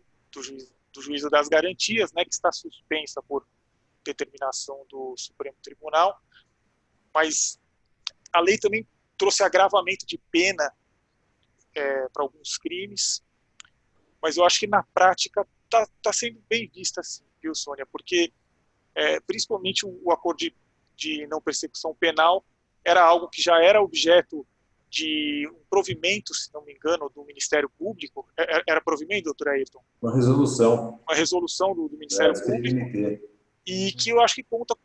S2: juízo das garantias, né, que está suspensa por determinação do Supremo Tribunal, mas a lei também trouxe agravamento de pena para alguns crimes, mas eu acho que na prática está sendo bem vista assim, viu, Sônia? Porque principalmente o acordo de não persecução penal era algo que já era objeto de um provimento, se não me engano, do Ministério Público. Era provimento, doutor Ayrton?
S3: Uma resolução.
S2: Uma resolução do Ministério Público. E que eu acho que conta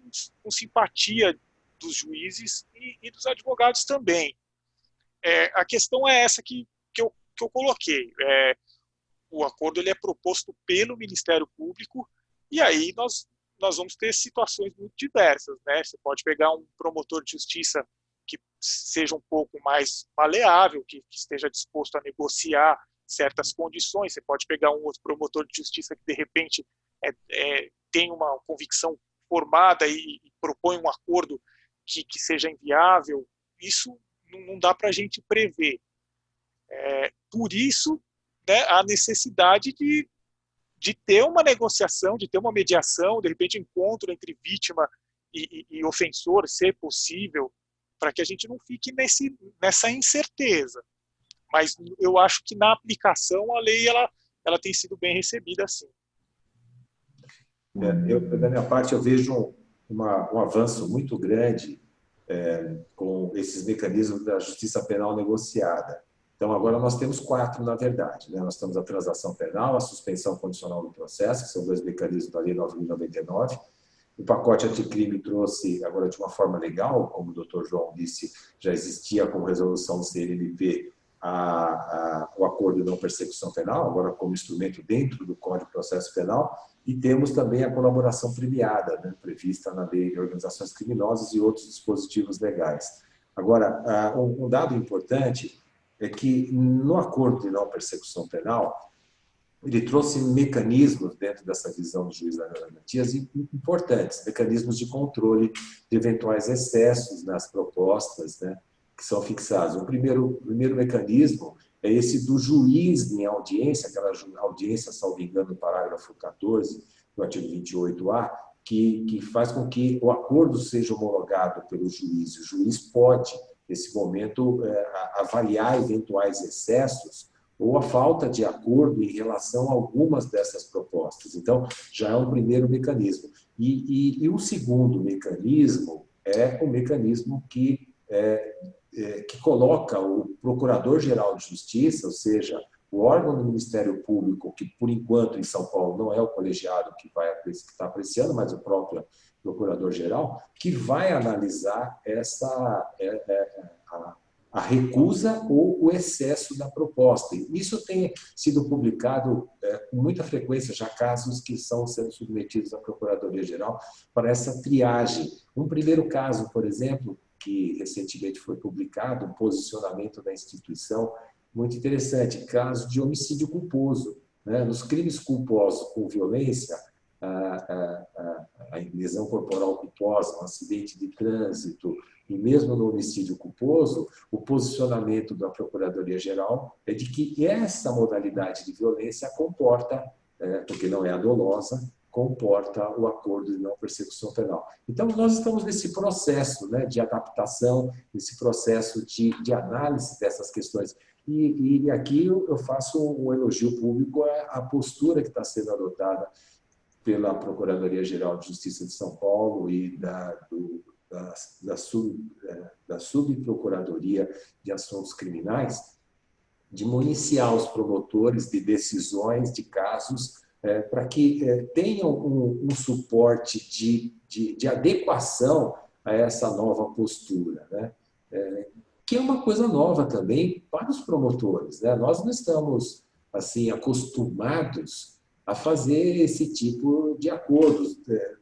S2: com simpatia dos juízes e dos advogados também. A questão é essa que eu coloquei. O acordo ele é proposto pelo Ministério Público e aí nós vamos ter situações muito diversas, né? Você pode pegar um promotor de justiça que seja um pouco mais maleável, que esteja disposto a negociar certas condições. Você pode pegar um outro promotor de justiça que, de repente, tem uma convicção formada e propõe um acordo que seja inviável. Isso não dá para a gente prever. Por isso, né, a necessidade de ter uma negociação, de ter uma mediação, de repente, encontro entre vítima e ofensor, ser possível, para que a gente não fique nessa incerteza. Mas eu acho que na aplicação a lei ela tem sido bem recebida, sim.
S3: Da minha parte, eu vejo um avanço muito grande com esses mecanismos da justiça penal negociada. Então, agora nós temos 4, na verdade. Né? Nós temos a transação penal, a suspensão condicional do processo, que são 2 mecanismos da Lei 9.099. O pacote anticrime trouxe, agora de uma forma legal, como o doutor João disse, já existia como resolução do CNMP o acordo de não persecução penal, agora como instrumento dentro do Código de Processo Penal, e temos também a colaboração premiada, né, prevista na Lei de Organizações Criminosas e outros dispositivos legais. Agora, um dado importante é que no acordo de não persecução penal, ele trouxe mecanismos dentro dessa visão do juiz das garantias importantes, mecanismos de controle de eventuais excessos nas propostas, né, que são fixados. O primeiro mecanismo é esse do juiz em audiência, aquela audiência, salvo engano, do parágrafo 14 do artigo 28A, que faz com que o acordo seja homologado pelo juiz. O juiz pode, nesse momento, avaliar eventuais excessos ou a falta de acordo em relação a algumas dessas propostas. Então, já é um primeiro mecanismo. E o segundo mecanismo é o mecanismo que coloca o Procurador-Geral de Justiça, ou seja, o órgão do Ministério Público, que, por enquanto, em São Paulo, não é o colegiado que está apreciando, mas o próprio Procurador-Geral, que vai analisar a recusa ou o excesso da proposta. Isso tem sido publicado com muita frequência, já casos que estão sendo submetidos à Procuradoria-Geral para essa triagem. Um primeiro caso, por exemplo, que recentemente foi publicado, um posicionamento da instituição muito interessante, caso de homicídio culposo. Né? Nos crimes culposos com violência, a lesão corporal culposa, um acidente de trânsito, e mesmo no homicídio culposo, o posicionamento da Procuradoria-Geral é de que essa modalidade de violência comporta, porque não é a dolosa, comporta o acordo de não persecução penal. Então, nós estamos nesse processo, né, de adaptação, nesse processo de análise dessas questões. E aqui eu faço um elogio público à postura que está sendo adotada pela Procuradoria-Geral de Justiça de São Paulo e da Subprocuradoria de Assuntos Criminais, de municiar os promotores de decisões, de casos, para que tenham um suporte de adequação a essa nova postura, né? Que é uma coisa nova também para os promotores, né? Nós não estamos assim acostumados a fazer esse tipo de acordos,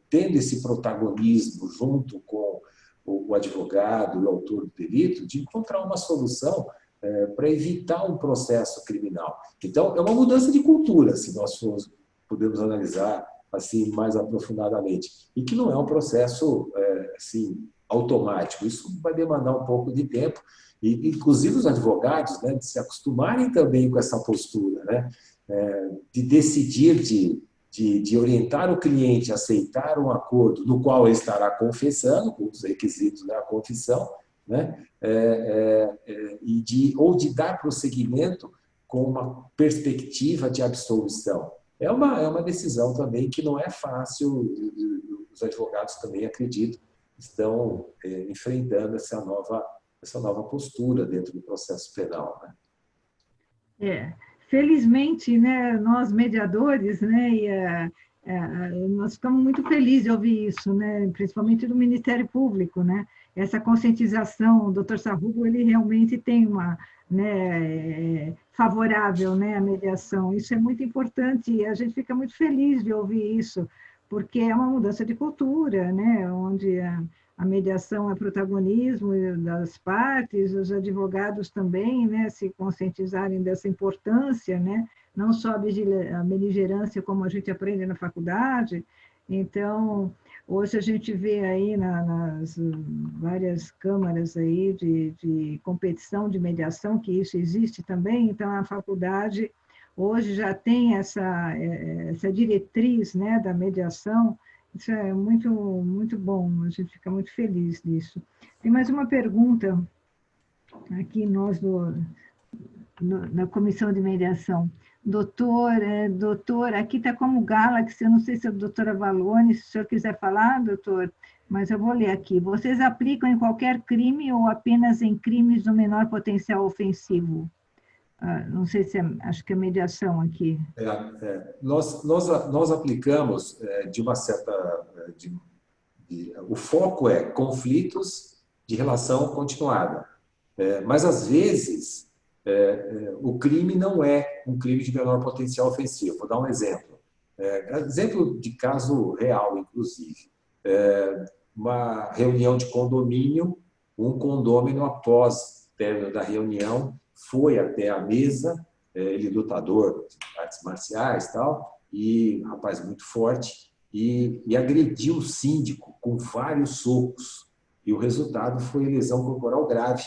S3: tendo esse protagonismo junto com o advogado e o autor do delito, de encontrar uma solução para evitar um processo criminal. Então, é uma mudança de cultura, se nós podemos analisar assim mais aprofundadamente, e que não é um processo assim automático. Isso vai demandar um pouco de tempo, e inclusive os advogados, né, de se acostumarem também com essa postura, né, de decidir de orientar o cliente a aceitar um acordo no qual ele estará confessando, com os requisitos da confissão, né, ou de dar prosseguimento com uma perspectiva de absolvição. É uma decisão também que não é fácil, os advogados também, acredito, estão enfrentando essa nova postura dentro do processo penal, né?
S1: Felizmente, né, nós mediadores, né, nós ficamos muito felizes de ouvir isso, né, principalmente do Ministério Público, né, essa conscientização. O Dr. Sarrubo, ele realmente tem uma, né, favorável, né, à mediação. Isso é muito importante e a gente fica muito feliz de ouvir isso, porque é uma mudança de cultura, né, onde a mediação é protagonismo das partes, os advogados também, né, se conscientizarem dessa importância, né, não só a beligerância como a gente aprende na faculdade. Então, hoje a gente vê aí nas várias câmaras aí de competição de mediação que isso existe também. Então, a faculdade hoje já tem essa diretriz, né, da mediação. Isso é muito, muito bom, a gente fica muito feliz nisso. Tem mais uma pergunta aqui, nós na Comissão de Mediação. Doutor, aqui está como Galaxy, eu não sei se é a doutora Valone, se o senhor quiser falar, doutor, mas eu vou ler aqui. Vocês aplicam em qualquer crime ou apenas em crimes do menor potencial ofensivo? Não sei se acho que é mediação aqui.
S3: Nós aplicamos de uma certa... o foco é conflitos de relação continuada. Mas, às vezes, o crime não é um crime de menor potencial ofensivo. Vou dar um exemplo. Exemplo de caso real, inclusive. Uma reunião de condomínio, um condômino, após o término da reunião, foi até a mesa, ele lutador de artes marciais e tal, e um rapaz muito forte, e agrediu o síndico com vários socos. E o resultado foi lesão corporal grave,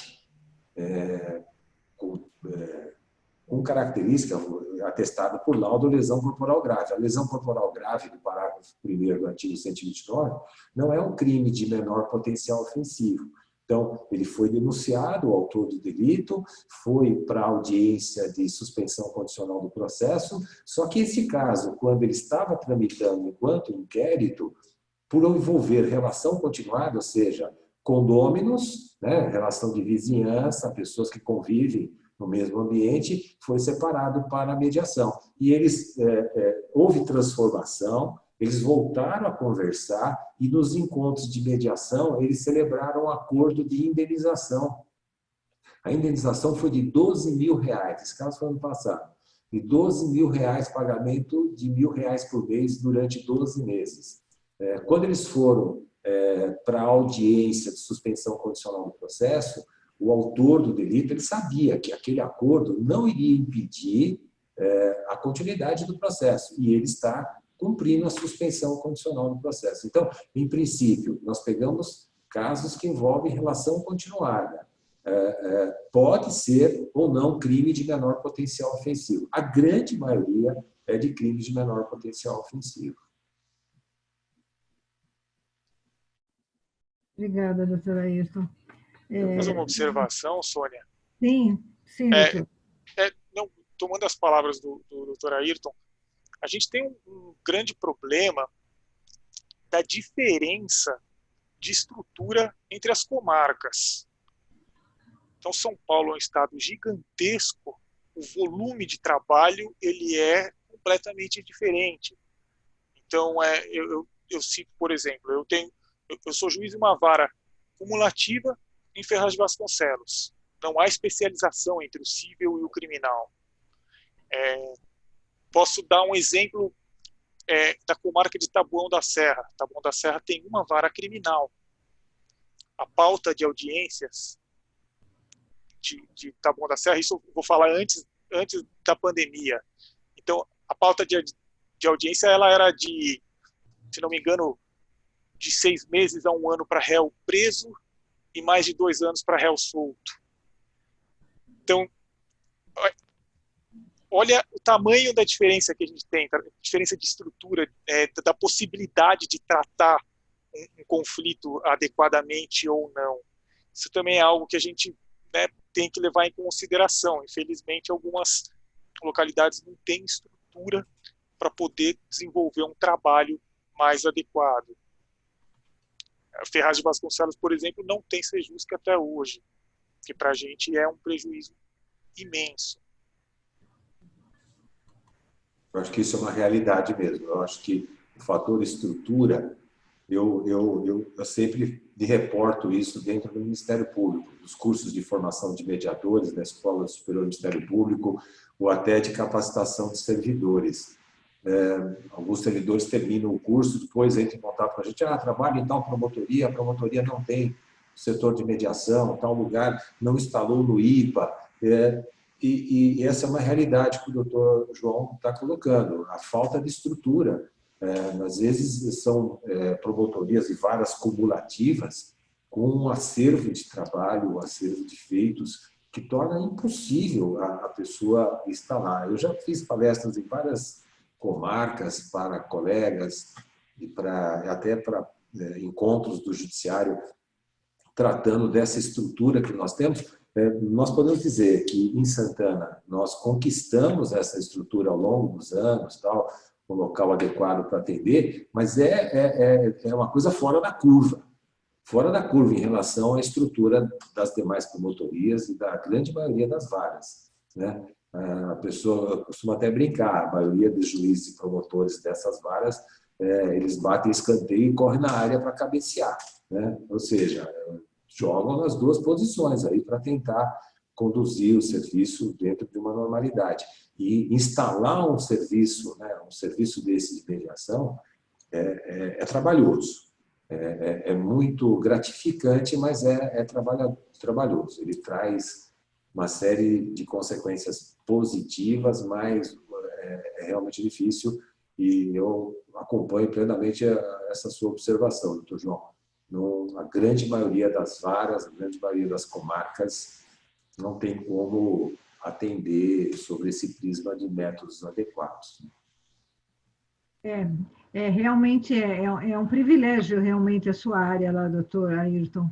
S3: com característica atestada por laudo, lesão corporal grave. A lesão corporal grave, do parágrafo 1º do artigo 129, não é um crime de menor potencial ofensivo. Então, ele foi denunciado, o autor do delito, foi para a audiência de suspensão condicional do processo, só que esse caso, quando ele estava tramitando enquanto inquérito, por envolver relação continuada, ou seja, condôminos, né, relação de vizinhança, pessoas que convivem no mesmo ambiente, foi separado para a mediação. E eles houve transformação, eles voltaram a conversar e nos encontros de mediação eles celebraram um acordo de indenização. A indenização foi de R$12.000, esse caso foi ano passado, de R$12.000, pagamento de R$1.000 por mês durante 12 meses. Quando eles foram para a audiência de suspensão condicional do processo, o autor do delito ele sabia que aquele acordo não iria impedir a continuidade do processo, e ele está cumprindo a suspensão condicional do processo. Então, em princípio, nós pegamos casos que envolvem relação continuada. Pode ser ou não crime de menor potencial ofensivo. A grande maioria é de crimes de menor potencial ofensivo.
S1: Obrigada, doutora Ayrton.
S2: Fazer uma observação, Sônia?
S1: Sim, doutor.
S2: Não, tomando as palavras do doutor Ayrton, a gente tem um grande problema da diferença de estrutura entre as comarcas. Então, São Paulo é um estado gigantesco, o volume de trabalho ele é completamente diferente. Então, eu cito, por exemplo, eu sou juiz de uma vara cumulativa em Ferraz de Vasconcelos. Não há especialização entre o cível e o criminal. Posso dar um exemplo da comarca de Taboão da Serra. Taboão da Serra tem uma vara criminal. A pauta de audiências de Taboão da Serra, isso eu vou falar antes da pandemia. Então, a pauta de audiência ela era de, se não me engano, de 6 meses a 1 ano para réu preso e mais de 2 anos para réu solto. Então, olha o tamanho da diferença que a gente tem, a diferença de estrutura, da possibilidade de tratar um conflito adequadamente ou não. Isso também é algo que a gente tem que levar em consideração. Infelizmente, algumas localidades não têm estrutura para poder desenvolver um trabalho mais adequado. A Ferraz de Vasconcelos, por exemplo, não tem Sejusc até hoje, que para a gente é um prejuízo imenso.
S3: Eu acho que isso é uma realidade mesmo. Eu acho que o fator estrutura, eu sempre me reporto isso dentro do Ministério Público, dos cursos de formação de mediadores da Escola Superior do Ministério Público, ou até de capacitação de servidores. Alguns servidores terminam o curso, depois entram em contato com a gente, trabalho em tal promotoria, a promotoria não tem setor de mediação, tal lugar não instalou no IPA. E essa é uma realidade que o doutor João está colocando, a falta de estrutura. Às vezes são promotorias e varas cumulativas com um acervo de trabalho, um acervo de feitos que torna impossível a pessoa instalar. Eu já fiz palestras em várias comarcas para colegas e até para encontros do judiciário tratando dessa estrutura que nós temos. Nós podemos dizer que em Santana nós conquistamos essa estrutura ao longo dos anos, tal, um local adequado para atender, mas é uma coisa fora da curva em relação à estrutura das demais promotorias e da grande maioria das varas, né? A pessoa costuma até brincar, a maioria dos juízes e promotores dessas varas, eles batem escanteio e correm na área para cabecear, né? Ou seja, jogam nas duas posições aí para tentar conduzir o serviço dentro de uma normalidade. E instalar um serviço, né, um serviço desse de mediação, é trabalhoso. É muito gratificante, mas é trabalhoso. Ele traz uma série de consequências positivas, mas é realmente difícil, e eu acompanho plenamente essa sua observação, doutor João. A grande maioria das varas, a grande maioria das comarcas, não tem como atender sobre esse prisma de métodos adequados.
S1: Realmente é um privilégio, realmente, a sua área lá, doutor Ayrton,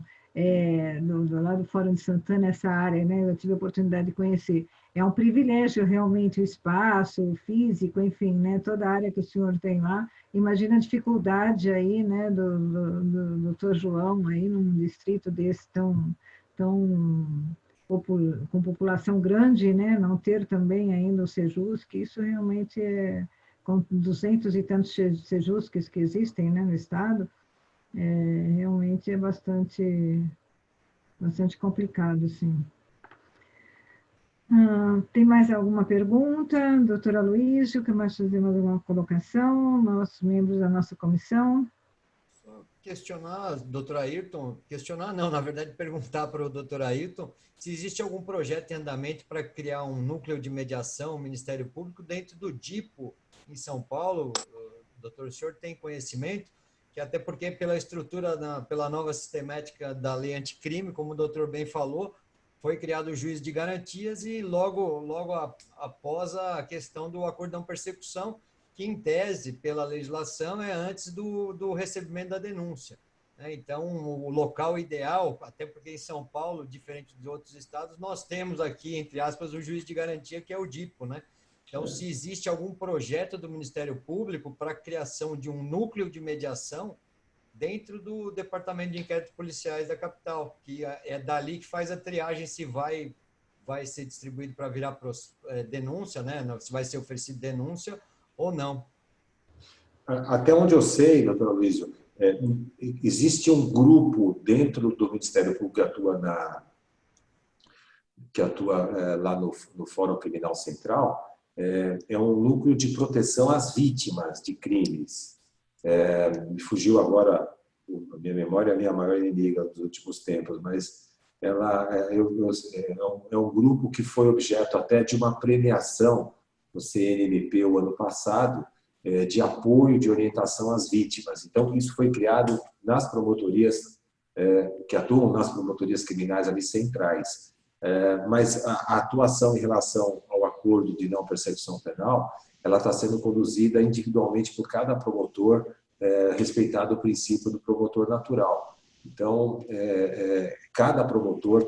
S1: lá do Fórum de Santana, essa área, né? Eu tive a oportunidade de conhecer. É um privilégio, realmente, o espaço, o físico, enfim, né? Toda a área que o senhor tem lá. Imagina a dificuldade aí, né, do doutor João, aí num distrito desse tão com população grande, né? Não ter também ainda o Sejus, que isso realmente com 200 e tantos Sejusques que existem, né, no estado, realmente é bastante complicado, sim. Tem mais alguma pergunta? Doutora Aloísio, quer mais fazer mais alguma colocação? Nossos membros da nossa comissão?
S4: Questionar, doutor Ayrton, questionar não, na verdade, perguntar para o doutor Ayrton se existe algum projeto em andamento para criar um núcleo de mediação, Ministério Público, dentro do DIPO, em São Paulo. Doutor, o senhor tem conhecimento? Que até porque pela estrutura, pela nova sistemática da lei anticrime, como o doutor bem falou, foi criado o juiz de garantias e logo após a questão do acordo de não persecução, que, em tese, pela legislação, é antes do recebimento da denúncia. Então, o local ideal, até porque em São Paulo, diferente de outros estados, nós temos aqui, entre aspas, o juiz de garantia, que é o DIPO, né? Então, se existe algum projeto do Ministério Público para a criação de um núcleo de mediação dentro do Departamento de Inquéritos Policiais da capital, que é dali que faz a triagem se vai ser distribuído para virar denúncia, né? Se vai ser oferecido denúncia ou não.
S3: Até onde eu sei, doutor Aloísio, existe um grupo dentro do Ministério Público que atua lá no Fórum Criminal Central, é um núcleo de proteção às vítimas de crimes. Me fugiu agora, a minha memória é a minha maior inimiga dos últimos tempos, mas é um grupo que foi objeto até de uma premiação no CNMP o ano passado, de apoio, de orientação às vítimas. Então, isso foi criado nas promotorias, que atuam nas promotorias criminais ali centrais. Mas a atuação em relação ao acordo de não persecução penal, ela está sendo conduzida individualmente por cada promotor, respeitado o princípio do promotor natural. Então, cada promotor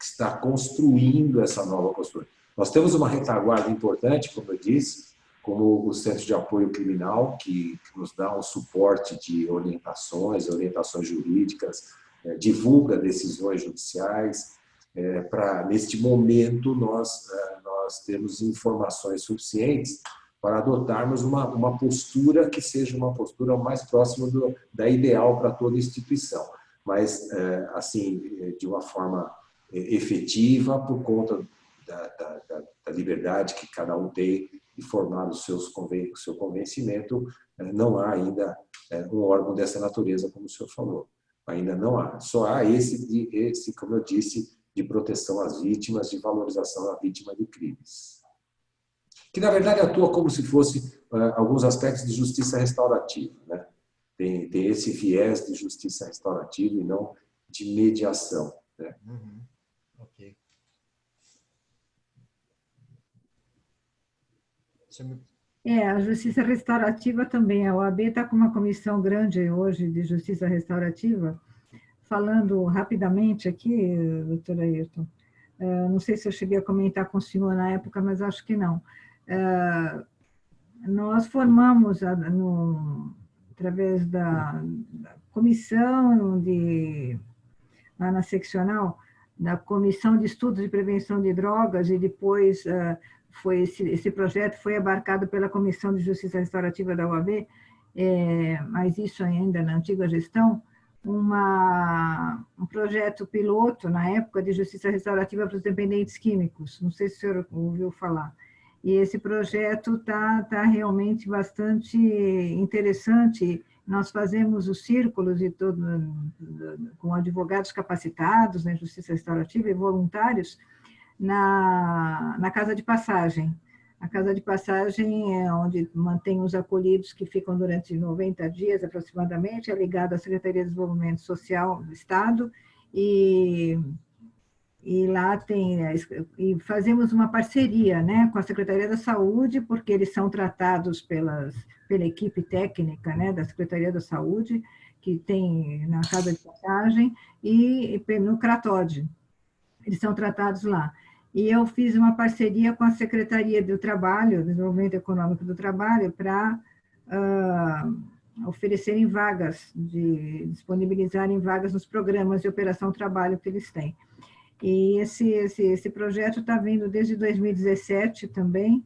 S3: está construindo essa nova postura. Nós temos uma retaguarda importante, como eu disse, como o Centro de Apoio Criminal, que nos dá um suporte de orientações jurídicas, divulga decisões judiciais. Neste momento, nós temos informações suficientes para adotarmos uma postura que seja uma postura mais próxima da ideal para toda instituição, mas, assim, de uma forma efetiva, por conta da liberdade que cada um tem de formar o seu convencimento, não há ainda um órgão dessa natureza, como o senhor falou. Ainda não há. Só há esse, como eu disse, de proteção às vítimas, de valorização à vítima de crimes. Que, na verdade, atua como se fosse alguns aspectos de justiça restaurativa, né? Tem esse viés de justiça restaurativa e não de mediação, né?
S4: Uhum. Ok.
S1: A justiça restaurativa também. A OAB está com uma comissão grande hoje de justiça restaurativa. Falando rapidamente aqui, doutora Ayrton, não sei se eu cheguei a comentar com o senhor na época, mas acho que não. Nós formamos, através da comissão lá na seccional, da Comissão de Estudos de Prevenção de Drogas, e depois esse projeto foi abarcado pela Comissão de Justiça Restaurativa da OAB, mas isso ainda na antiga gestão, um projeto piloto, na época, de justiça restaurativa para os dependentes químicos. Não sei se o senhor ouviu falar. E esse projeto está realmente bastante interessante. Nós fazemos os círculos com advogados capacitados na justiça restaurativa e voluntários, na Casa de Passagem. A Casa de Passagem é onde mantém os acolhidos que ficam durante 90 dias aproximadamente, é ligado à Secretaria de Desenvolvimento Social do Estado, e lá e fazemos uma parceria, né, com a Secretaria da Saúde, porque eles são tratados pela equipe técnica, né, da Secretaria da Saúde, que tem na Casa de Passagem, e no Cratode, eles são tratados lá. E eu fiz uma parceria com a Secretaria do Trabalho, Desenvolvimento Econômico do Trabalho, para oferecerem vagas, disponibilizarem vagas nos programas de Operação Trabalho que eles têm. E esse projeto está vindo desde 2017 também,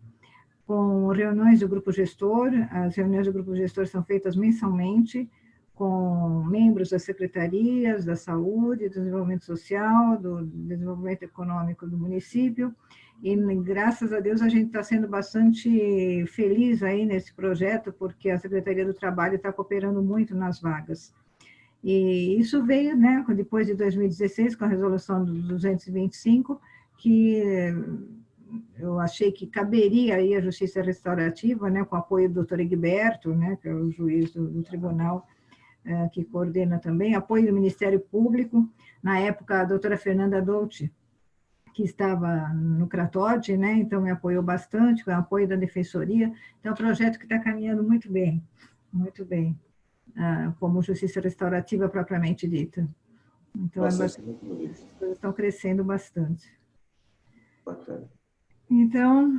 S1: com reuniões do grupo gestor. As reuniões do grupo gestor são feitas mensalmente, com membros das secretarias da saúde, do desenvolvimento social, do desenvolvimento econômico do município, e graças a Deus a gente está sendo bastante feliz aí nesse projeto, porque a Secretaria do Trabalho está cooperando muito nas vagas. E isso veio, né, depois de 2016, com a resolução do 225, que eu achei que caberia aí a justiça restaurativa, né, com o apoio do doutor Egberto, né, que é o juiz do tribunal, que coordena também, apoio do Ministério Público, na época a doutora Fernanda Dolce, que estava no Cratode, né, então me apoiou bastante, com o apoio da Defensoria. Então, é um projeto que está caminhando muito bem, como justiça restaurativa propriamente dita. Então,
S3: Nossa,
S1: as coisas estão crescendo bastante.
S3: Bacana.
S1: Então,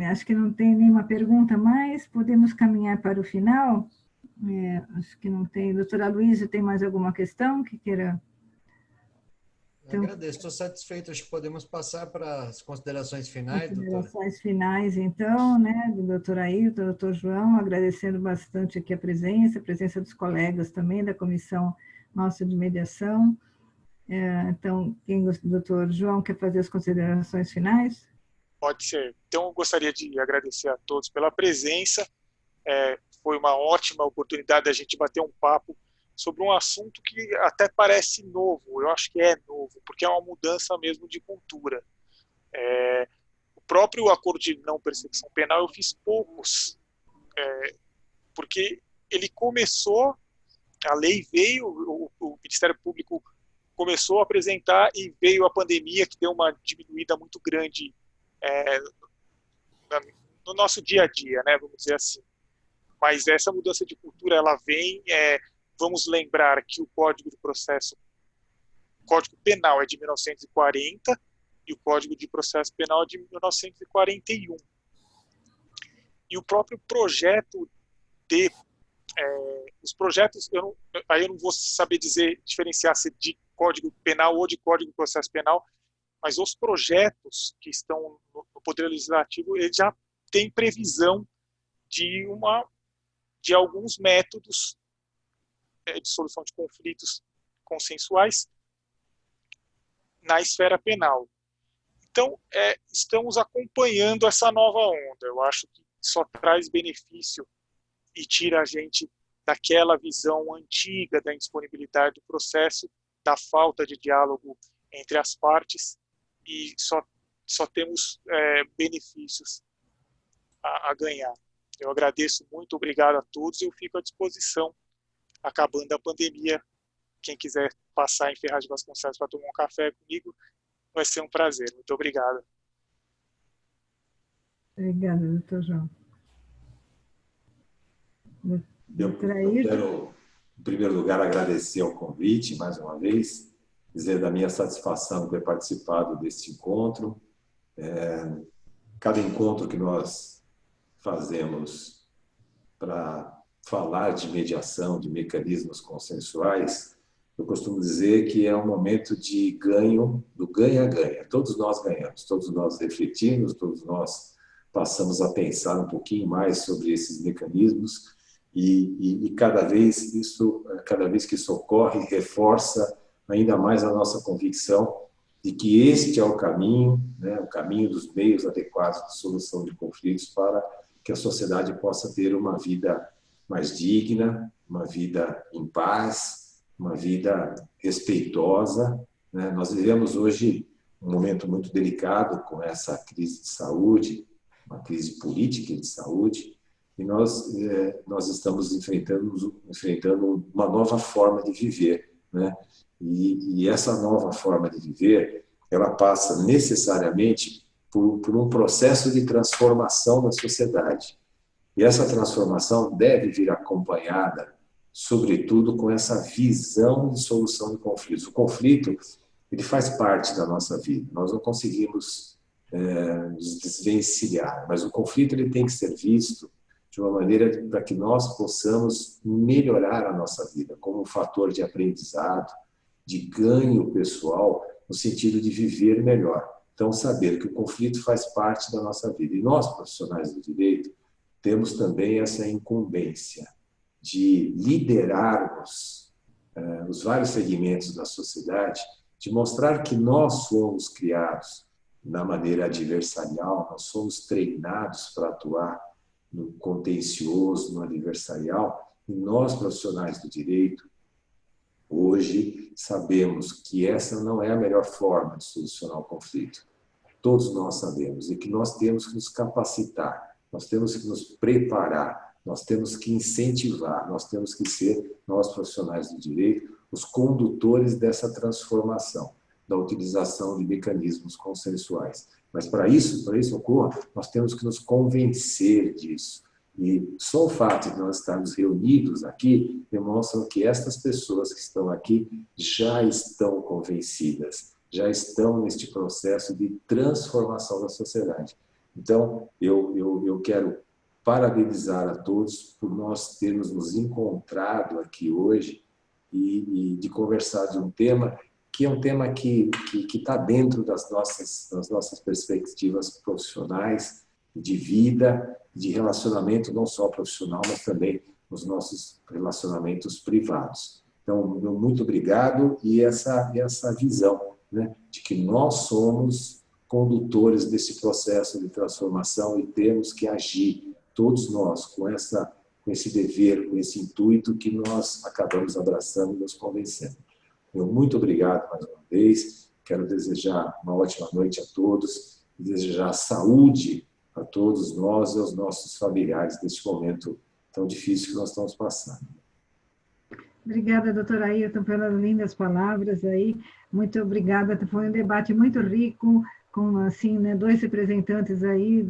S1: acho que não tem nenhuma pergunta mais, podemos caminhar para o final. Acho que não tem. Doutora Luísa, tem mais alguma questão que queira?
S4: Então, eu agradeço, estou satisfeito. Acho que podemos passar para as considerações finais, doutora.
S1: Considerações finais, então, né, do doutor Ailton, do doutor João, agradecendo bastante aqui a presença dos colegas também da comissão nossa de mediação. Então, doutor João quer fazer as considerações finais?
S2: Pode ser. Então, eu gostaria de agradecer a todos pela presença. Foi uma ótima oportunidade da gente bater um papo sobre um assunto que até parece novo. Eu acho que é novo, porque é uma mudança mesmo de cultura. O próprio acordo de não persecução penal eu fiz poucos, porque ele começou, a lei veio, o Ministério Público começou a apresentar e veio a pandemia, que deu uma diminuída muito grande no nosso dia a dia, né, vamos dizer assim. Mas essa mudança de cultura, ela vem, vamos lembrar que o Código Penal é de 1940 e o Código de Processo Penal é de 1941. E o próprio projeto os projetos, aí eu não vou saber diferenciar se de Código Penal ou de Código de Processo Penal, mas os projetos que estão no Poder Legislativo, eles já têm previsão de alguns métodos de solução de conflitos consensuais na esfera penal. Então, estamos acompanhando essa nova onda. Eu acho que só traz benefício e tira a gente daquela visão antiga da indisponibilidade do processo, da falta de diálogo entre as partes, e só temos benefícios a ganhar. Eu agradeço muito, obrigado a todos, eu fico à disposição, acabando a pandemia. Quem quiser passar em Ferraz de Vasconcelos para tomar um café comigo, vai ser um prazer. Muito obrigado.
S1: Obrigada, doutor João.
S3: Eu quero, em primeiro lugar, agradecer ao convite, mais uma vez, dizer da minha satisfação por ter participado deste encontro. Cada encontro que nós fazemos para falar de mediação, de mecanismos consensuais, eu costumo dizer que é um momento de ganho, do ganha-ganha. Todos nós ganhamos, todos nós refletimos, todos nós passamos a pensar um pouquinho mais sobre esses mecanismos e cada vez que isso ocorre, reforça ainda mais a nossa convicção de que este é o caminho, né, o caminho dos meios adequados de solução de conflitos para que a sociedade possa ter uma vida mais digna, uma vida em paz, uma vida respeitosa, né? Nós vivemos hoje momento muito delicado com essa crise de saúde, uma crise política de saúde, e nós estamos enfrentando uma nova forma de viver, né? E essa nova forma de viver, ela passa necessariamente por um processo de transformação da sociedade. E essa transformação deve vir acompanhada, sobretudo, com essa visão de solução de conflitos. O conflito, ele faz parte da nossa vida. Nós não conseguimos nos desvencilhar, mas o conflito ele tem que ser visto de uma maneira para que nós possamos melhorar a nossa vida, como um fator de aprendizado, de ganho pessoal, no sentido de viver melhor. Então, saber que o conflito faz parte da nossa vida. E nós, profissionais do direito, temos também essa incumbência de liderarmos os vários segmentos da sociedade, de mostrar que nós somos criados na maneira adversarial, nós somos treinados para atuar no contencioso, no adversarial, e nós, profissionais do direito, hoje sabemos que essa não é a melhor forma de solucionar o conflito. Todos nós sabemos, e que nós temos que nos capacitar, nós temos que nos preparar, nós temos que incentivar, nós temos que ser, nós profissionais do direito, os condutores dessa transformação, da utilização de mecanismos consensuais. Mas para isso ocorra, nós temos que nos convencer disso. E só o fato de nós estarmos reunidos aqui demonstra que estas pessoas que estão aqui já estão convencidas, já estão neste processo de transformação da sociedade. Então, eu quero parabenizar a todos por nós termos nos encontrado aqui hoje e de conversar de um tema que é um tema que está dentro das nossas perspectivas profissionais, de vida, de relacionamento não só profissional, mas também nos nossos relacionamentos privados. Então, meu muito obrigado e essa visão, né, de que nós somos condutores desse processo de transformação e temos que agir, todos nós, com esse dever, com esse intuito que nós acabamos abraçando e nos convencendo. Meu muito obrigado mais uma vez. Quero desejar uma ótima noite a todos, desejar saúde a todos nós e aos nossos familiares neste momento tão difícil que nós estamos passando.
S1: Obrigada, doutora Ayrton, pelas lindas palavras aí. Muito obrigada. Foi um debate muito rico, com assim, né, dois representantes aí,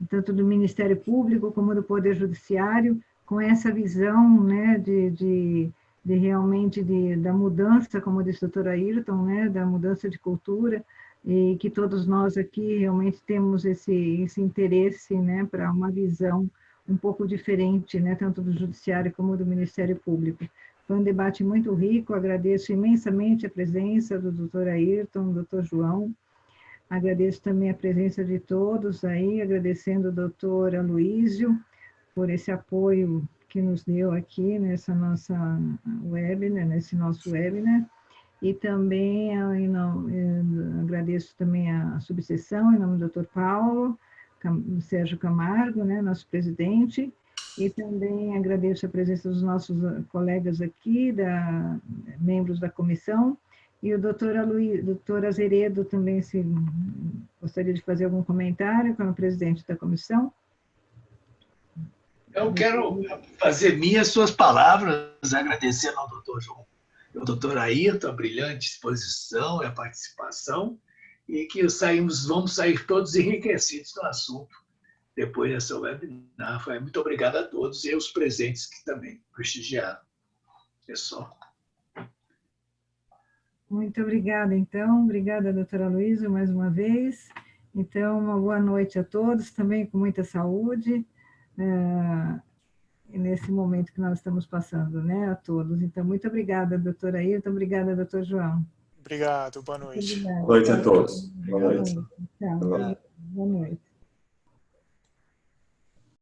S1: tanto do Ministério Público como do Poder Judiciário, com essa visão, né, realmente da mudança, como disse a doutora Ayrton, né, da mudança de cultura, e que todos nós aqui realmente temos esse interesse, né, para uma visão um pouco diferente, né, tanto do Judiciário como do Ministério Público. Foi um debate muito rico, agradeço imensamente a presença do doutor Ayrton, do doutor João, agradeço também a presença de todos aí, agradecendo ao doutor Aloísio por esse apoio que nos deu aqui nessa nossa webinar, nesse nosso webinar, e também agradeço também a subseção, em nome do Dr. Paulo Sérgio Camargo, né, nosso presidente, e também agradeço a presença dos nossos colegas aqui, membros da comissão, e o doutor Azeredo também, se gostaria de fazer algum comentário como presidente da comissão.
S5: Eu quero fazer minhas suas palavras, agradecendo ao doutor João e ao doutor Ayrton a brilhante exposição e a participação, e que vamos sair todos enriquecidos do assunto depois dessa webinar. Muito obrigado a todos e aos presentes que também prestigiaram. Pessoal.
S1: Muito obrigada, então. Obrigada, doutora Luísa, mais uma vez. Então, uma boa noite a todos, também com muita saúde. Nesse momento que nós estamos passando, né, a todos. Então, muito obrigada, doutora Ayrton, obrigada, doutor João.
S2: Obrigado, boa noite.
S3: Boa noite a todos.
S1: Boa noite. Tchau. Boa noite.